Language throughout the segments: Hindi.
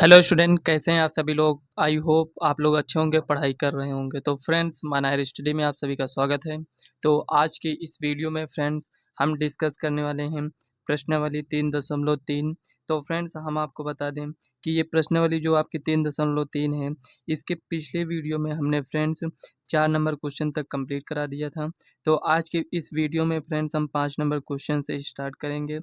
हेलो स्टूडेंट, कैसे हैं आप सभी लोग। आई होप आप लोग अच्छे होंगे, पढ़ाई कर रहे होंगे। तो फ्रेंड्स, मानायर स्टडी में आप सभी का स्वागत है। तो आज के इस वीडियो में फ्रेंड्स हम डिस्कस करने वाले हैं प्रश्नावली 3.3। तो फ्रेंड्स, हम आपको बता दें कि ये प्रश्नावली जो आपकी 3.3 है, इसके पिछले वीडियो में हमने फ्रेंड्स 4 नंबर क्वेश्चन तक कंप्लीट करा दिया था। तो आज के इस वीडियो में फ्रेंड्स हम 5 नंबर क्वेश्चन से स्टार्ट करेंगे।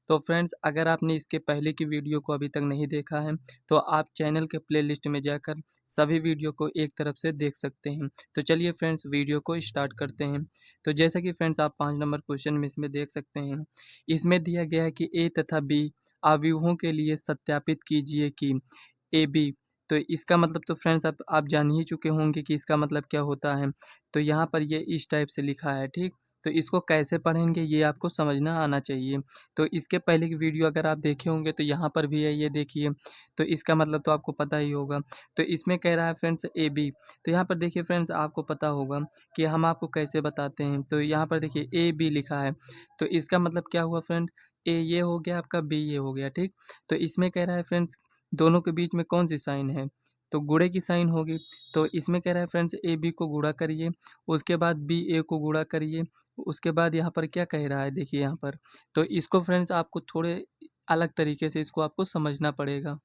तो फ्रेंड्स, अगर आपने इसके पहले की वीडियो को अभी तक नहीं देखा है, तो आप चैनल के प्लेलिस्ट में जाकर सभी वीडियो को एक तरफ से देख सकते हैं। तो चलिए फ्रेंड्स, वीडियो को स्टार्ट करते हैं। तो जैसा कि फ्रेंड्स आप 5 नंबर क्वेश्चन में इसमें देख सकते हैं, इसमें दिया गया है कि ए तथा बी अवयवों के लिए सत्यापित कीजिए कि ए बी। तो इसका मतलब तो फ्रेंड्स आप जान ही चुके होंगे कि इसका मतलब क्या होता है। तो यहाँ पर ये इस टाइप से लिखा है, ठीक। तो इसको कैसे पढ़ेंगे ये आपको समझना आना चाहिए। तो इसके पहले की वीडियो अगर आप देखे होंगे तो यहाँ पर भी है, ये देखिए। तो इसका मतलब तो आपको पता ही होगा। तो इसमें कह रहा है फ्रेंड्स ए बी। तो यहाँ पर देखिए फ्रेंड्स, आपको पता होगा कि हम आपको कैसे बताते हैं। तो यहाँ पर देखिए ए बी लिखा है। तो इसका मतलब क्या हुआ फ्रेंड्स, ए ये हो गया आपका, बी ये हो गया, ठीक। तो इसमें कह रहा है फ्रेंड्स दोनों के बीच में कौन सी साइन है, तो गुणे की साइन होगी। तो इसमें कह रहा है फ्रेंड्स ए बी को गुणा करिए, उसके बाद बी ए को गुणा करिए। उसके बाद यहाँ पर क्या कह रहा है, देखिए यहाँ पर। तो इसको फ्रेंड्स आपको थोड़े अलग तरीके से इसको आपको समझना पड़ेगा।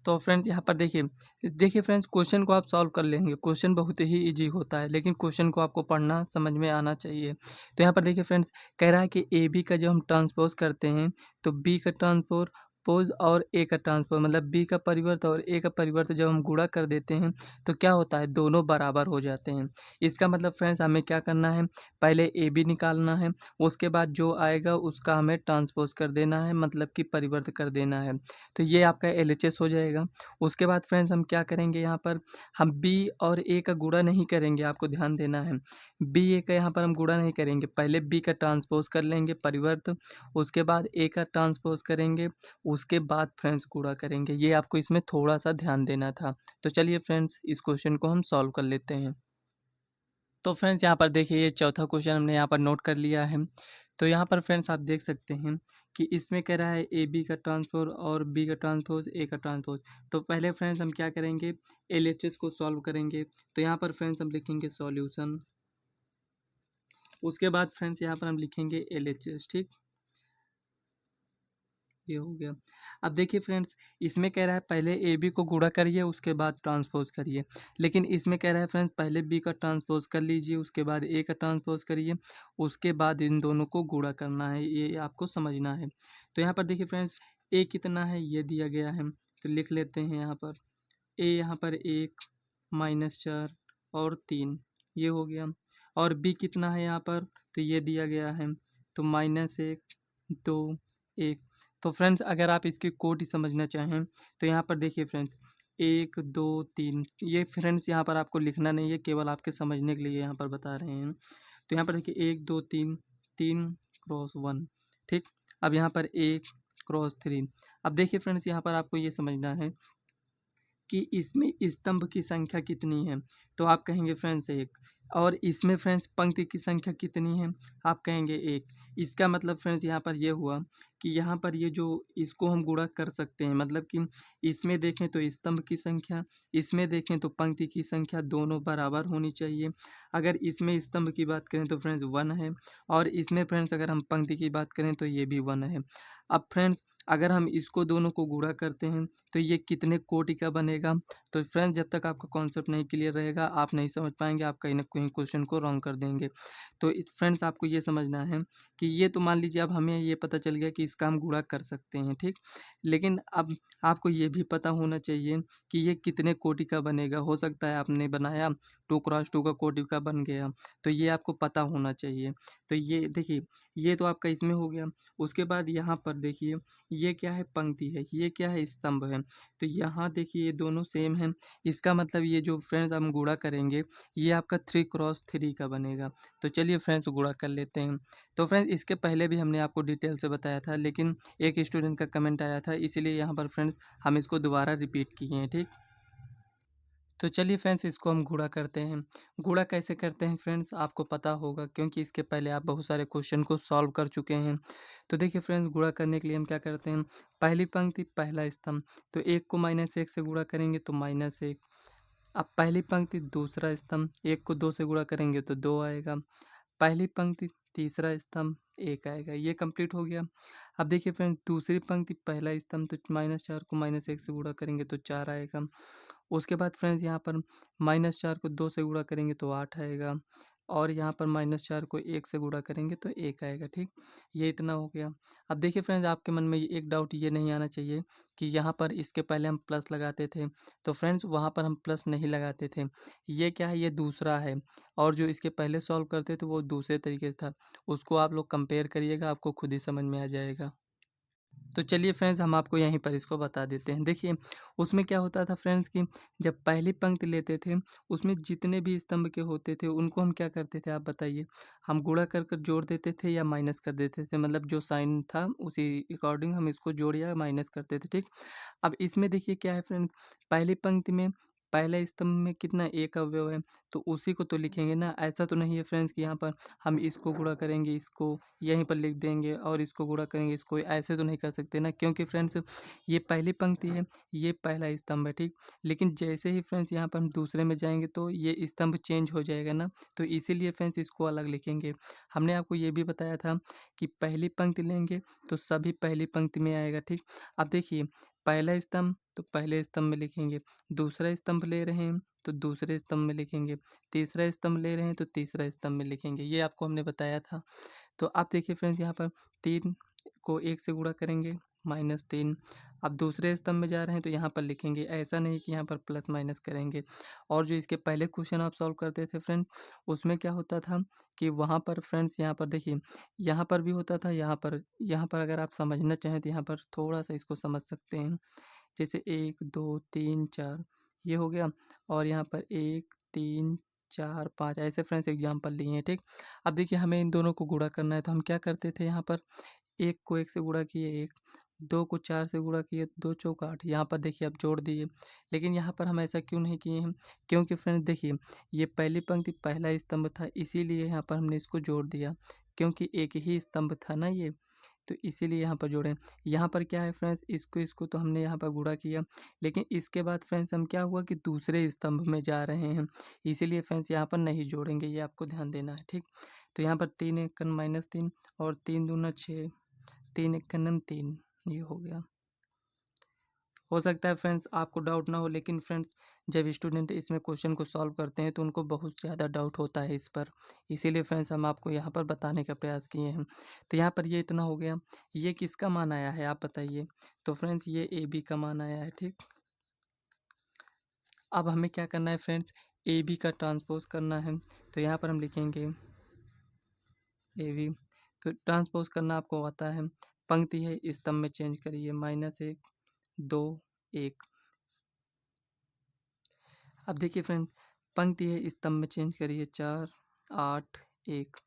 तो फ्रेंड्स यहाँ पर देखिए, देखिए फ्रेंड्स, क्वेश्चन को आप सॉल्व कर लेंगे। क्वेश्चन बहुत ही इजी होता है, लेकिन क्वेश्चन को आपको पढ़ना समझ में आना चाहिए। तो यहाँ पर देखिए फ्रेंड्स, कह रहा है कि ए बी का जब हम ट्रांसपोज करते हैं, तो बी का ट्रांसपोज पोज और ए का ट्रांसपोज मतलब बी का परिवर्त और ए का परिवर्त जब हम गुणा कर देते हैं, तो क्या होता है, दोनों बराबर हो जाते हैं। इसका मतलब फ्रेंड्स हमें क्या करना है, पहले ए बी निकालना है, उसके बाद जो आएगा उसका हमें ट्रांसपोज कर देना है, मतलब कि परिवर्त कर देना है। तो ये आपका एलएचएस हो जाएगा। उसके बाद फ्रेंड्स हम क्या करेंगे, यहाँ पर हम बी और ए का गुणा नहीं करेंगे, आपको ध्यान देना है। बी ए का यहाँ पर हम गुणा नहीं करेंगे, पहले बी का ट्रांसपोज कर लेंगे परिवर्त, उसके बाद ए का ट्रांसपोज करेंगे, उसके बाद फ्रेंड्स गुणा करेंगे। ये आपको इसमें थोड़ा सा ध्यान देना था। तो चलिए फ्रेंड्स, इस क्वेश्चन को हम सॉल्व कर लेते हैं। तो फ्रेंड्स यहाँ पर देखिए, ये चौथा क्वेश्चन हमने यहाँ पर नोट कर लिया है। तो यहाँ पर फ्रेंड्स आप देख सकते हैं कि इसमें कह रहा है ए बी का ट्रांसपोज और बी का ट्रांसपोज ए का ट्रांसपोज। तो पहले फ्रेंड्स हम क्या करेंगे, एलएचएस को सॉल्व करेंगे। तो यहाँ पर फ्रेंड्स हम लिखेंगे सॉल्यूशन, उसके बाद फ्रेंड्स यहाँ पर हम लिखेंगे एलएचएस, ठीक। ये हो गया। अब देखिए फ्रेंड्स, इसमें कह रहा है पहले ए बी को गुणा करिए, उसके बाद ट्रांसपोज करिए। लेकिन इसमें कह रहा है फ्रेंड्स पहले बी का ट्रांसपोज कर लीजिए, उसके बाद ए का ट्रांसपोज करिए, उसके बाद इन दोनों को गुणा करना है, ये आपको समझना है। तो यहाँ पर देखिए फ्रेंड्स, ए कितना है ये दिया गया है, तो लिख लेते हैं यहाँ पर। ए यहाँ पर 1 -4 और 3, ये हो गया। और बी कितना है यहाँ पर, तो ये दिया गया है, तो -1 2 1। तो फ्रेंड्स अगर आप इसकी कोटि समझना चाहें, तो यहाँ पर देखिए फ्रेंड्स 1 2 3, ये फ्रेंड्स यहाँ पर आपको लिखना नहीं है, केवल आपके समझने के लिए यहाँ पर बता रहे हैं। तो यहाँ पर देखिए 1 2 3, 3 क्रॉस 1, ठीक। अब यहाँ पर 1 क्रॉस 3। अब देखिए फ्रेंड्स, यहाँ पर आपको ये समझना है कि इसमें स्तंभ की संख्या कितनी है, तो आप कहेंगे फ्रेंड्स 1। और इसमें फ्रेंड्स पंक्ति की संख्या कितनी है, आप कहेंगे 1। इसका मतलब फ्रेंड्स यहाँ पर ये हुआ कि यहाँ पर ये जो इसको हम गुणा कर सकते हैं, मतलब कि इसमें देखें तो स्तंभ की संख्या, इसमें देखें तो पंक्ति की संख्या, दोनों बराबर होनी चाहिए। अगर इसमें स्तंभ की बात करें तो फ्रेंड्स 1 है, और इसमें फ्रेंड्स अगर हम पंक्ति की बात करें तो ये भी 1 है। अब फ्रेंड्स अगर हम इसको दोनों को गुणा करते हैं तो ये कितने कोटि का बनेगा। तो फ्रेंड्स जब तक आपका कॉन्सेप्ट नहीं क्लियर रहेगा, आप नहीं समझ पाएंगे, आप कहीं ना कहीं क्वेश्चन को रॉन्ग कर देंगे। तो फ्रेंड्स आपको ये समझना है कि ये तो मान लीजिए अब हमें ये पता चल गया कि इसका हम गुणा कर सकते हैं, ठीक। लेकिन अब आपको ये भी पता होना चाहिए कि ये कितने कोटि का बनेगा। हो सकता है आपने बनाया 2x2 का कोटि का बन गया, तो ये आपको पता होना चाहिए। तो ये देखिए, ये तो आपका इसमें हो गया। उसके बाद यहाँ पर देखिए, ये क्या है, पंक्ति है, ये क्या है, स्तंभ है। तो यहाँ देखिए ये दोनों सेम हैं। इसका मतलब ये जो फ्रेंड्स हम गुणा करेंगे, ये आपका 3x3 का बनेगा। तो चलिए फ्रेंड्स गुणा कर लेते हैं। तो फ्रेंड्स इसके पहले भी हमने आपको डिटेल से बताया था, लेकिन एक स्टूडेंट का कमेंट आया था, इसीलिए यहाँ पर फ्रेंड्स हम इसको दोबारा रिपीट किए हैं, ठीक। तो चलिए फ्रेंड्स इसको हम गुणा करते हैं। गुणा कैसे करते हैं फ्रेंड्स आपको पता होगा, क्योंकि इसके पहले आप बहुत सारे क्वेश्चन को सॉल्व कर चुके हैं। तो देखिए फ्रेंड्स, गुणा करने के लिए हम क्या करते हैं, पहली पंक्ति पहला स्तंभ, तो 1 को -1 से गुणा करेंगे तो -1। अब पहली पंक्ति दूसरा स्तंभ, 1 को 2 से गुणा करेंगे तो 2 आएगा। पहली पंक्ति तीसरा स्तंभ 1 आएगा, ये कंप्लीट हो गया। अब देखिए फ्रेंड्स, दूसरी पंक्ति पहला स्तंभ, तो -4 को -1 से गुणा करेंगे तो 4 आएगा। उसके बाद फ्रेंड्स यहाँ पर -4 को 2 से गुणा करेंगे तो 8 आएगा, और यहाँ पर -4 को 1 से गुणा करेंगे तो 1 आएगा। ठीक, ये इतना हो गया। अब देखिए फ्रेंड्स, आपके मन में एक डाउट ये नहीं आना चाहिए कि यहाँ पर इसके पहले हम प्लस लगाते थे, तो फ्रेंड्स वहाँ पर हम प्लस नहीं लगाते थे। ये क्या है, ये दूसरा है, और जो इसके पहले सॉल्व करते थे वो दूसरे तरीके से था। उसको आप लोग कंपेयर करिएगा, आपको खुद ही समझ में आ जाएगा। तो चलिए फ्रेंड्स, हम आपको यहीं पर इसको बता देते हैं। देखिए, उसमें क्या होता था फ्रेंड्स कि जब पहली पंक्ति लेते थे, उसमें जितने भी स्तंभ के होते थे उनको हम क्या करते थे, आप बताइए? हम गुणा कर कर जोड़ देते थे या माइनस कर देते थे, मतलब जो साइन था उसी अकॉर्डिंग हम इसको जोड़ या माइनस करते थे। ठीक, अब इसमें देखिए क्या है फ्रेंड, पहली पंक्ति में पहले स्तंभ में कितना एक अवयव है, तो उसी को तो लिखेंगे ना। ऐसा तो नहीं है फ्रेंड्स कि यहाँ पर हम इसको गुणा करेंगे, इसको यहीं पर लिख देंगे, और इसको गुणा करेंगे इसको, ऐसे तो नहीं कर सकते ना, क्योंकि फ्रेंड्स ये पहली पंक्ति है, ये पहला स्तंभ है। ठीक, लेकिन जैसे ही फ्रेंड्स यहाँ पर हम दूसरे में जाएंगे तो ये स्तंभ चेंज हो जाएगा ना, तो इसीलिए फ्रेंड्स इसको अलग लिखेंगे। हमने आपको ये भी बताया था कि पहली पंक्ति लेंगे तो सभी पहली पंक्ति में आएगा। ठीक, अब देखिए, पहला स्तंभ तो पहले स्तंभ में लिखेंगे, दूसरा स्तंभ ले रहे हैं तो दूसरे स्तंभ में लिखेंगे, तीसरा स्तंभ ले रहे हैं तो तीसरा स्तंभ में लिखेंगे, ये आपको हमने बताया था। तो आप देखिए फ्रेंड्स, यहाँ पर 3 को 1 से गुणा करेंगे -3। अब दूसरे स्तंभ में जा रहे हैं तो यहाँ पर लिखेंगे, ऐसा नहीं कि यहाँ पर प्लस माइनस करेंगे। और जो इसके पहले क्वेश्चन आप सॉल्व करते थे फ्रेंड, उसमें क्या होता था कि वहाँ पर फ्रेंड्स, यहाँ पर देखिए, यहाँ पर भी होता था, यहाँ पर अगर आप समझना चाहें तो यहाँ पर थोड़ा सा इसको समझ सकते हैं। जैसे 1 2 3 4 ये हो गया, और यहाँ पर 1 3 4 5 ऐसे फ्रेंड्स एग्जाम्पल लिए हैं। ठीक, अब देखिए, हमें इन दोनों को गुणा करना है, तो हम क्या करते थे, यहाँ पर 1 को 1 से गुणा किए 1, 2 को 4 से गुणा किए 2 चौक 8, यहाँ पर देखिए अब जोड़ दिए। लेकिन यहाँ पर हम ऐसा क्यों नहीं किए हैं, क्योंकि फ्रेंड्स देखिए, ये पहली पंक्ति पहला स्तंभ था, इसीलिए यहाँ पर हमने इसको जोड़ दिया, क्योंकि एक ही स्तंभ था ना ये, तो इसीलिए यहाँ पर जोड़े। यहाँ पर क्या है फ्रेंड्स, इसको तो हमने यहाँ पर गुणा किया, लेकिन इसके बाद फ्रेंड्स हम क्या हुआ कि दूसरे स्तंभ में जा रहे हैं, इसीलिए फ्रेंड्स यहाँ पर नहीं जोड़ेंगे, ये आपको ध्यान देना है। ठीक, तो यहाँ पर 3 एकन -3 और 3 दूना 6, 3 एकन 3, ये हो गया। हो सकता है फ्रेंड्स आपको डाउट ना हो, लेकिन फ्रेंड्स जब स्टूडेंट इसमें क्वेश्चन को सॉल्व करते हैं तो उनको बहुत ज़्यादा डाउट होता है इस पर, इसीलिए फ्रेंड्स हम आपको यहाँ पर बताने का प्रयास किए हैं। तो यहाँ पर ये इतना हो गया, ये किसका मान आया है आप बताइए? तो फ्रेंड्स ये ए बी का मान आया है। ठीक, अब हमें क्या करना है फ्रेंड्स, ए बी का ट्रांसपोज करना है, तो यहाँ पर हम लिखेंगे ए बी। तो ट्रांसपोज करना आपको आता है, पंक्ति है स्तंभ में चेंज करिए, -1 2 1। अब देखिए फ्रेंड, पंक्ति है स्तंभ में चेंज करिए 4 8 1,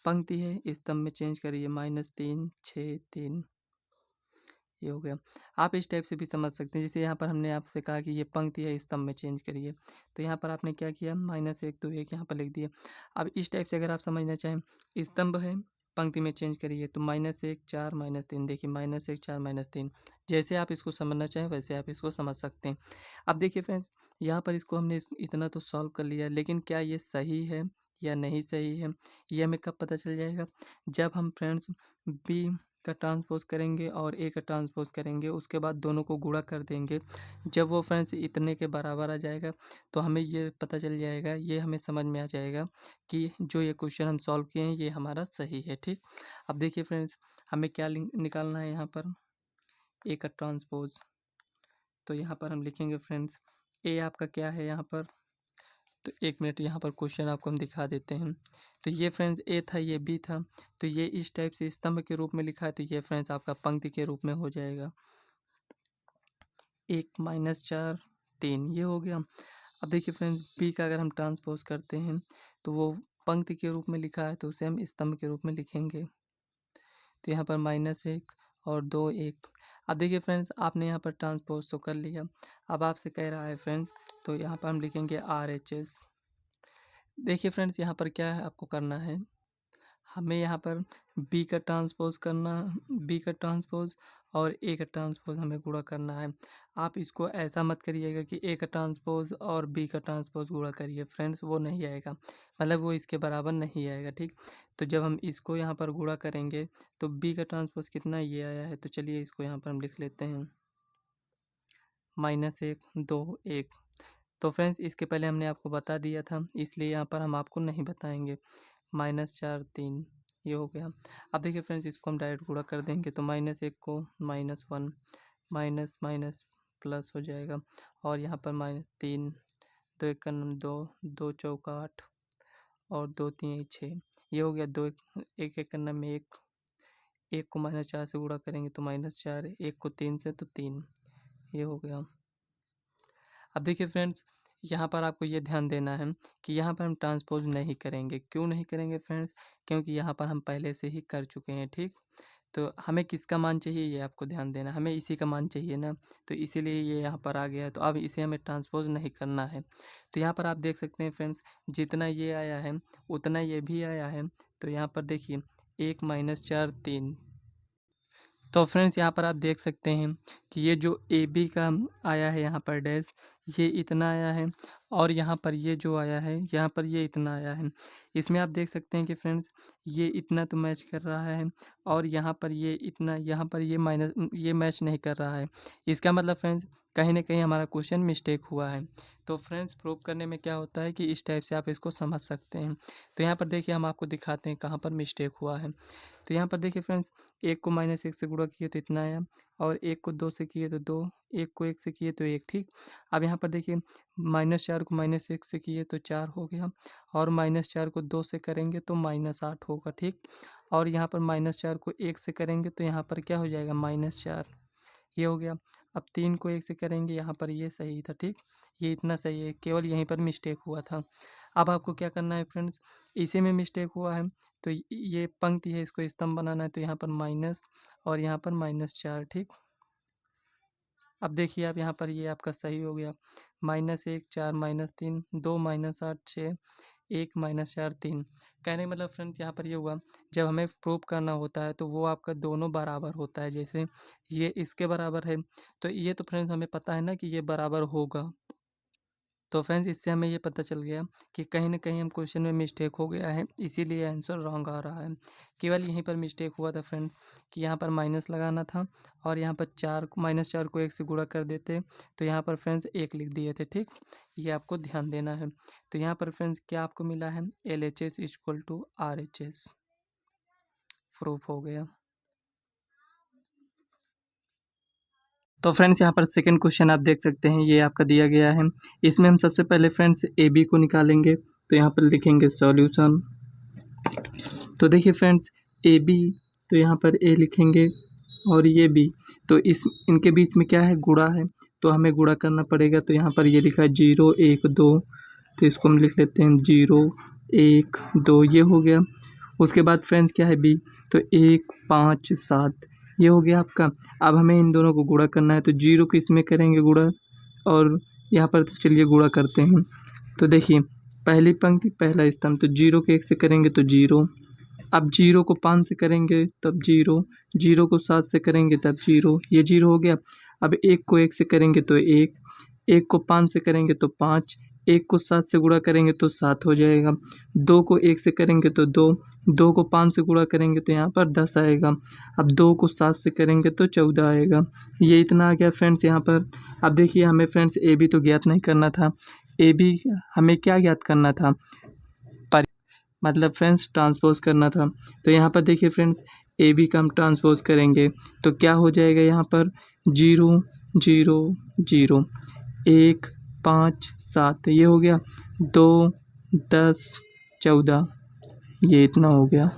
पंक्ति है स्तंभ में चेंज करिए -3 6 3, ये हो गया। आप इस टाइप से भी समझ सकते हैं, जैसे यहाँ पर हमने आपसे कहा कि ये पंक्ति है स्तंभ में चेंज करिए, तो यहाँ पर आपने क्या किया, -1 तो 1 यहाँ पर लिख दिया। अब इस टाइप से अगर आप समझना चाहें, स्तंभ है पंक्ति में चेंज करिए, तो -1 4 -3, देखिए -1 4 -3, जैसे आप इसको समझना चाहें वैसे आप इसको समझ सकते हैं। अब देखिए फ्रेंड्स, यहाँ पर इसको हमने इतना तो सॉल्व कर लिया, लेकिन क्या ये सही है या नहीं सही है, ये हमें कब पता चल जाएगा, जब हम फ्रेंड्स बी का ट्रांसपोज़ करेंगे और ए का ट्रांसपोज़ करेंगे, उसके बाद दोनों को गुणा कर देंगे। जब वो फ्रेंड्स इतने के बराबर आ जाएगा, तो हमें ये पता चल जाएगा, ये हमें समझ में आ जाएगा कि जो ये क्वेश्चन हम सॉल्व किए हैं ये हमारा सही है। ठीक, अब देखिए फ्रेंड्स, हमें क्या निकालना है यहाँ पर, ए का ट्रांसपोज़। तो यहाँ पर हम लिखेंगे फ्रेंड्स, ए आपका क्या है यहाँ पर, तो 1 मिनट, यहाँ पर क्वेश्चन आपको हम दिखा देते हैं। तो ये फ्रेंड्स ए था, ये बी था, तो ये इस टाइप से स्तंभ के रूप में लिखा है, तो ये फ्रेंड्स आपका पंक्ति के रूप में हो जाएगा, 1 -4 3, ये हो गया। अब देखिए फ्रेंड्स, बी का अगर हम ट्रांसपोज करते हैं तो वो पंक्ति के रूप में लिखा है, तो उसे हम स्तंभ के रूप में लिखेंगे, तो यहाँ पर -1 और 2 1। अब देखिए फ्रेंड्स, आपने यहाँ पर ट्रांसपोज तो कर लिया, अब आपसे कह रहा है फ्रेंड्स, तो यहाँ पर हम लिखेंगे RHS। देखिए फ्रेंड्स, यहाँ पर क्या है आपको करना है, हमें यहाँ पर बी का ट्रांसपोज करना, बी का ट्रांसपोज और ए का ट्रांसपोज हमें गुणा करना है। आप इसको ऐसा मत करिएगा कि ए का ट्रांसपोज और बी का ट्रांसपोज गुणा करिए फ्रेंड्स, वो नहीं आएगा, मतलब वो इसके बराबर नहीं आएगा। ठीक, तो जब हम इसको यहाँ पर गुणा करेंगे तो बी का ट्रांसपोज कितना ये आया है, तो चलिए इसको यहाँ पर हम लिख लेते हैं -1 2 1। तो फ्रेंड्स इसके पहले हमने आपको बता दिया था, इसलिए यहाँ पर हम आपको नहीं बताएंगे। -4 3 ये हो गया। अब देखिए फ्रेंड्स, इसको हम डायरेक्ट गुणा कर देंगे तो -1 को -1 माइनस माइनस प्लस हो जाएगा, और यहाँ पर -3 2 1 2 2 चौका 8 और 2 3 6 ये हो गया। 2 1 1 में 1, 1 को -4 से गुणा करेंगे तो -4, 1 को 3 से तो 3 ये हो गया। अब देखिए फ्रेंड्स, यहाँ पर आपको ये ध्यान देना है कि यहाँ पर हम ट्रांसपोज नहीं करेंगे। क्यों नहीं करेंगे फ्रेंड्स? क्योंकि यहाँ पर हम पहले से ही कर चुके हैं। ठीक, तो हमें किसका मान चाहिए ये आपको ध्यान देना, हमें इसी का मान चाहिए ना, तो इसीलिए ये यहाँ पर आ गया है। तो अब इसे हमें ट्रांसपोज नहीं करना है। तो यहाँ पर आप देख सकते हैं फ्रेंड्स, जितना ये आया है उतना ये भी आया है। तो यहाँ पर देखिए 1 -4 3। तो फ्रेंड्स यहाँ पर आप देख सकते हैं कि ये जो ए बी का आया है यहाँ पर डैश, ये इतना आया है, और यहाँ पर ये जो आया है यहाँ पर ये इतना आया है। इसमें आप देख सकते हैं कि फ्रेंड्स ये इतना तो मैच कर रहा है, और यहाँ पर ये इतना, यहाँ पर ये माइनस, ये मैच नहीं कर रहा है। इसका मतलब फ्रेंड्स कहीं ना कहीं हमारा क्वेश्चन मिस्टेक हुआ है। तो फ्रेंड्स प्रूव करने में क्या होता है कि इस टाइप से आप इसको समझ सकते हैं। तो यहाँ पर देखिए हम आपको दिखाते हैं कहाँ पर मिस्टेक हुआ है। तो यहाँ पर देखिए फ्रेंड्स, 1 को -1 से गुणा किए तो इतना आया, और 1 को 2 से किए तो 2, 1 को 1 से किए तो 1। ठीक, अब यहाँ पर देखिए -4 को -1 से किए तो 4 हो गया, और -4 को 2 से करेंगे तो -8 होगा। ठीक, और यहाँ पर -4 को 1 से करेंगे तो यहाँ पर क्या हो जाएगा -4 ये हो गया। अब 3 को 1 से करेंगे, यहाँ पर ये सही था। ठीक, ये इतना सही है, केवल यहीं पर मिस्टेक हुआ था। अब आपको क्या करना है फ्रेंड्स, इसी में मिस्टेक हुआ है तो ये पंक्ति है, इसको स्तंभ बनाना है, तो यहाँ पर माइनस और यहाँ पर -4। ठीक, अब देखिए आप यहाँ पर ये आपका सही हो गया। -1 4 -3 2 -8 6 1 -4 3। कहने का मतलब फ्रेंड्स यहाँ पर ये हुआ, जब हमें प्रूव करना होता है तो वो आपका दोनों बराबर होता है। जैसे ये इसके बराबर है, तो ये तो फ्रेंड्स हमें पता है ना कि ये बराबर होगा। तो फ्रेंड्स इससे हमें ये पता चल गया कि कहीं न कहीं हम क्वेश्चन में मिस्टेक हो गया है, इसीलिए आंसर रॉन्ग आ रहा है। केवल यहीं पर मिस्टेक हुआ था फ्रेंड्स कि यहाँ पर माइनस लगाना था, और यहाँ पर -4 को 1 से गुणा कर देते तो यहाँ पर फ्रेंड्स 1 लिख दिए थे। ठीक, ये आपको ध्यान देना है। तो यहाँ पर फ्रेंड्स क्या आपको मिला है, LHS = RHS। प्रूफ हो गया। तो फ्रेंड्स यहाँ पर सेकंड क्वेश्चन आप देख सकते हैं, ये आपका दिया गया है। इसमें हम सबसे पहले फ्रेंड्स ए बी को निकालेंगे, तो यहाँ पर लिखेंगे सॉल्यूशन। तो देखिए फ्रेंड्स ए बी, तो यहाँ पर ए लिखेंगे और ये बी, तो इनके बीच में क्या है, गुणा है, तो हमें गुणा करना पड़ेगा। तो यहाँ पर ये लिखा है 0 1 2, तो इसको हम लिख लेते हैं 0 1 2, ये हो गया। उसके बाद फ्रेंड्स क्या है बी, तो 1 5 7 ये हो गया आपका। अब हमें इन दोनों को गुणा करना है, तो 0 को इसमें करेंगे गुणा, और यहाँ पर चलिए गुणा करते हैं। तो देखिए पहली पंक्ति पहला स्तंभ, तो 0 को 1 से करेंगे तो 0, अब 0 को 5 से करेंगे तब 0, 0 को 7 से करेंगे तब 0, ये 0 हो गया। अब 1 को 1 से करेंगे तो 1, 1 को 5 से करेंगे तो 5, 1 को 7 से गुणा करेंगे तो 7 हो जाएगा। 2 को 1 से करेंगे तो 2, 2 को 5 से गुणा करेंगे तो यहाँ पर 10 आएगा। अब 2 को 7 से करेंगे तो 14 आएगा। ये इतना आ गया फ्रेंड्स यहाँ पर। अब देखिए हमें फ्रेंड्स ए बी तो ज्ञात नहीं करना था, ए बी हमें क्या ज्ञात करना था, मतलब फ्रेंड्स ट्रांसपोज करना था। तो यहाँ पर देखिए फ्रेंड्स ए बी का हम ट्रांसपोज करेंगे तो क्या हो जाएगा, यहाँ पर 0 0 0 1 5 7 ये हो गया, 2 10 14 ये इतना हो गया।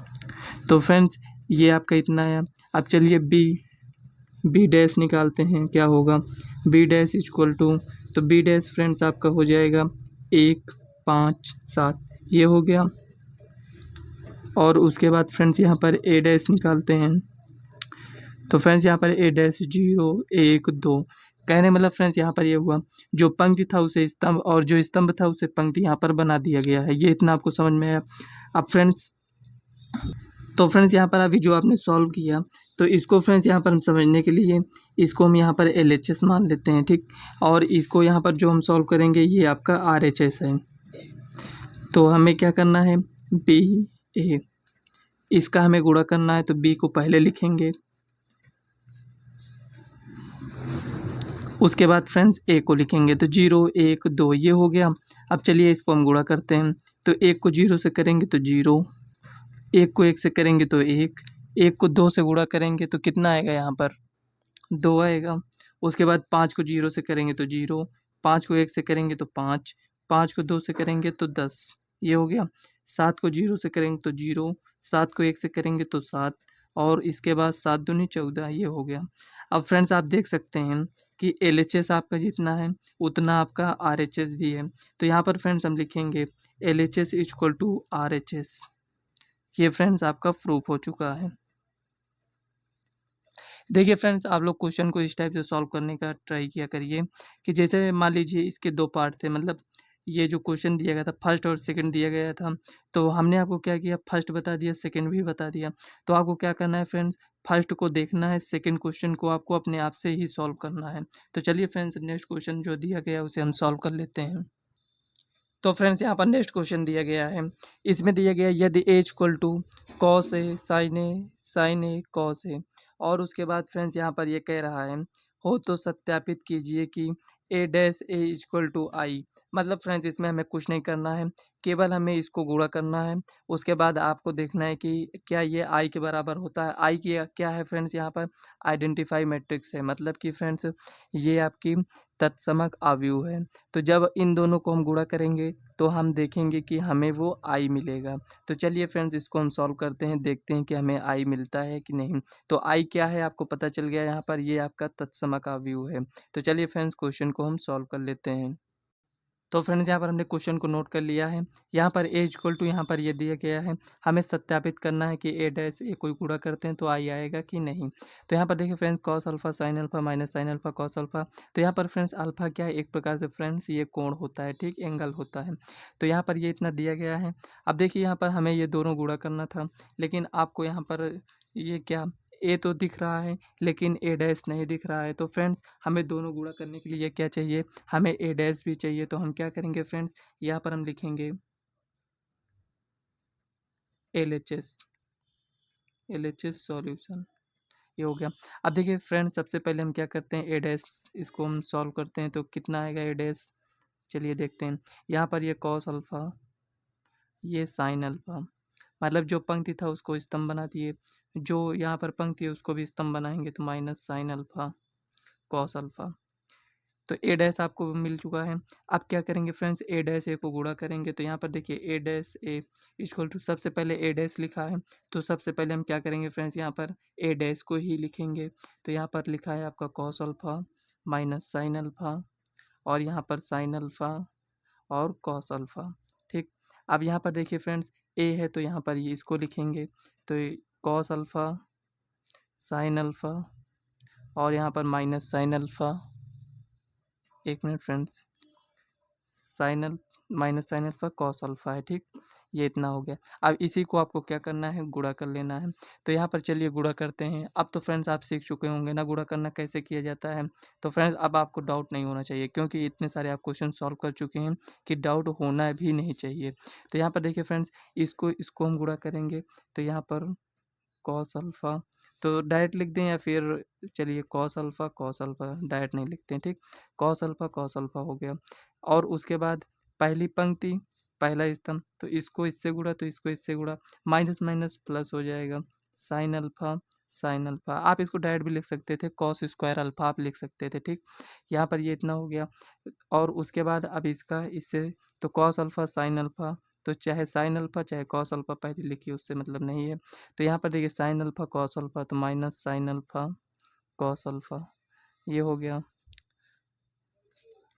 तो फ्रेंड्स ये आपका इतना है। अब चलिए बी डैश निकालते हैं, क्या होगा, बी डैश = तो बी डैश फ्रेंड्स आपका हो जाएगा 1 5 7 ये हो गया। और उसके बाद फ्रेंड्स यहाँ पर ए डैश निकालते हैं, तो फ्रेंड्स यहाँ पर ए डैश 0 1 2, कहने मतलब फ्रेंड्स यहाँ पर ये हुआ, जो पंक्ति था उसे स्तंभ और जो स्तंभ था उसे पंक्ति यहाँ पर बना दिया गया है। ये इतना आपको समझ में आया। अब फ्रेंड्स तो फ्रेंड्स यहाँ पर अभी जो आपने सॉल्व किया, तो इसको फ्रेंड्स यहाँ पर हम समझने के लिए इसको हम यहाँ पर LHS मान लेते हैं, ठीक। और इसको यहाँ पर जो हम सॉल्व करेंगे ये आपका RHS है। तो हमें क्या करना है, BA, इसका हमें गुणा करना है, तो B को पहले लिखेंगे, उसके बाद फ्रेंड्स A को लिखेंगे। तो 0 1 2 ये हो गया। अब चलिए इसको हम गुणा करते हैं। तो 1 को 0 से करेंगे तो 0, 1 को 1 से करेंगे तो 1, 1 को 2 से गुणा करेंगे तो कितना आएगा, यहाँ पर 2 आएगा। उसके बाद 5 को 0 से करेंगे तो 0, 5 को 1 से करेंगे तो 5, 5 को 2 से करेंगे तो 10, ये हो गया। 7 को 0 से करेंगे तो 0, 7 को 1 से करेंगे तो 7, और इसके बाद 7 दूनी 14, ये हो गया। अब फ्रेंड्स आप देख सकते हैं कि LHS आपका जितना है उतना आपका RHS भी है। तो यहाँ पर फ्रेंड्स हम लिखेंगे LHS इक्वल टू RHS। ये फ्रेंड्स आपका प्रूफ हो चुका है। देखिए फ्रेंड्स, आप लोग क्वेश्चन को इस टाइप से सॉल्व करने का ट्राई किया करिए कि जैसे मान लीजिए इसके 2 पार्ट थे, मतलब ये जो क्वेश्चन दिया गया था फर्स्ट और सेकंड दिया गया था, तो हमने आपको क्या किया, फर्स्ट बता दिया, सेकंड भी बता दिया। तो आपको क्या करना है फ्रेंड्स, फर्स्ट को देखना है, सेकंड क्वेश्चन को आपको अपने आप से ही सॉल्व करना है। तो चलिए फ्रेंड्स, नेक्स्ट क्वेश्चन जो दिया गया उसे हम सॉल्व कर लेते हैं। तो फ्रेंड्स यहाँ पर नेक्स्ट क्वेश्चन दिया गया है, इसमें दिया गया यदि A equal to cos A sine A cos A, और उसके बाद फ्रेंड्स यहाँ पर ये कह रहा है हो तो सत्यापित कीजिए कि A dash A equal to I. मतलब फ्रेंड्स इसमें हमें कुछ नहीं करना है, केवल हमें इसको गुणा करना है। उसके बाद आपको देखना है कि क्या ये आई के बराबर होता है। आई की क्या है फ्रेंड्स, यहाँ पर आइडेंटिफाई मैट्रिक्स है, मतलब कि फ्रेंड्स ये आपकी तत्समक आव्यूह है। तो जब इन दोनों को हम गुणा करेंगे तो हम देखेंगे कि हमें वो आई मिलेगा। तो चलिए फ्रेंड्स इसको हम सॉल्व करते हैं, देखते हैं कि हमें आई मिलता है कि नहीं। तो आई क्या है आपको पता चल गया, यहाँ पर ये आपका तत्समक आव्यूह है। तो चलिए फ्रेंड्स क्वेश्चन को हम सॉल्व कर लेते हैं। तो फ्रेंड्स यहाँ पर हमने क्वेश्चन को नोट कर लिया है। यहाँ पर ए इक्वल टू यहाँ पर ये दिया गया है, हमें सत्यापित करना है कि ए डैश ए कोई गुणा करते हैं तो आई आएगा कि नहीं। तो यहाँ पर देखिए friends, cos alpha sine alpha minus sine alpha cos alpha. तो यहाँ पर फ्रेंड्स अल्फा क्या है, एक प्रकार से फ्रेंड्स ये कोण होता है, ठीक, एंगल होता है। तो यहाँ पर ये इतना दिया गया है। अब देखिए यहाँ पर हमें ये दोनों गुणा करना था, लेकिन आपको यहाँ पर ये क्या, ए तो दिख रहा है लेकिन ए डैश नहीं दिख रहा है। तो फ्रेंड्स हमें दोनों गुणा करने के लिए क्या चाहिए, हमें ए डैश भी चाहिए। तो हम क्या करेंगे फ्रेंड्स, यहाँ पर हम लिखेंगे LHS सॉल्यूशन, ये हो गया। अब देखिए फ्रेंड्स, सबसे पहले हम क्या करते हैं, ए डैश इसको हम सॉल्व करते हैं तो कितना आएगा ए डैश, चलिए देखते हैं। यहाँ पर ये कॉस अल्फा, ये साइन अल्फा, मतलब जो पंक्ति था उसको स्तंभ बना दिए, जो यहाँ पर पंक्ति है उसको भी स्तंभ बनाएंगे तो minus sine alpha cos alpha. तो ए डैश आपको मिल चुका है। अब क्या करेंगे फ्रेंड्स, ए डैश ए को गुणा करेंगे। तो यहाँ पर देखिए ए डैश ए इक्वल टू, सबसे पहले ए डैश लिखा है तो सबसे पहले हम क्या करेंगे फ्रेंड्स, यहाँ पर ए डैश को ही लिखेंगे। तो यहाँ पर लिखा है आपका cos alpha minus sine alpha, और यहाँ पर साइन अल्फा और कॉस अल्फा, ठीक। अब यहाँ पर देखिए फ्रेंड्स, ए है तो यहाँ पर ये इसको लिखेंगे, तो कॉस अल्फा साइन अल्फा और यहाँ पर माइनस साइन अल्फा, एक minute friends, sine minus sine alpha cos alpha है, ठीक। ये इतना हो गया। अब इसी को आपको क्या करना है, गुणा कर लेना है। तो यहाँ पर चलिए गुणा करते हैं। अब तो फ्रेंड्स आप सीख चुके होंगे ना गुणा करना कैसे किया जाता है। तो फ्रेंड्स अब आपको डाउट नहीं होना चाहिए, क्योंकि इतने सारे आप क्वेश्चन सॉल्व कर चुके हैं कि डाउट होना भी नहीं चाहिए। तो यहाँ पर देखिए फ्रेंड्स, इसको हम गुणा करेंगे तो यहाँ पर कॉस अल्फा, तो डायरेक्ट लिख दें या फिर चलिए कॉस अल्फा डायरेक्ट नहीं लिखते हैं, ठीक। कॉस अल्फा हो गया। और उसके बाद पहली पंक्ति पहला स्तंभ, तो इसको इससे गुणा तो इसको इससे गुणा, माइनस माइनस प्लस हो जाएगा, साइन अल्फा आप इसको डायरेक्ट भी लिख सकते थे, कॉस स्क्वायर अल्फा आप लिख सकते थे, ठीक। यहाँ पर ये इतना हो गया। और उसके बाद अब इसका इससे, तो कॉस अल्फा साइन अल्फा, तो चाहे साइन अल्फा चाहे कॉस अल्फा पहले लिखिए, उससे मतलब नहीं है। तो यहाँ पर देखिए साइन अल्फा कॉस अल्फा, तो minus sine alpha cos alpha, ये हो गया।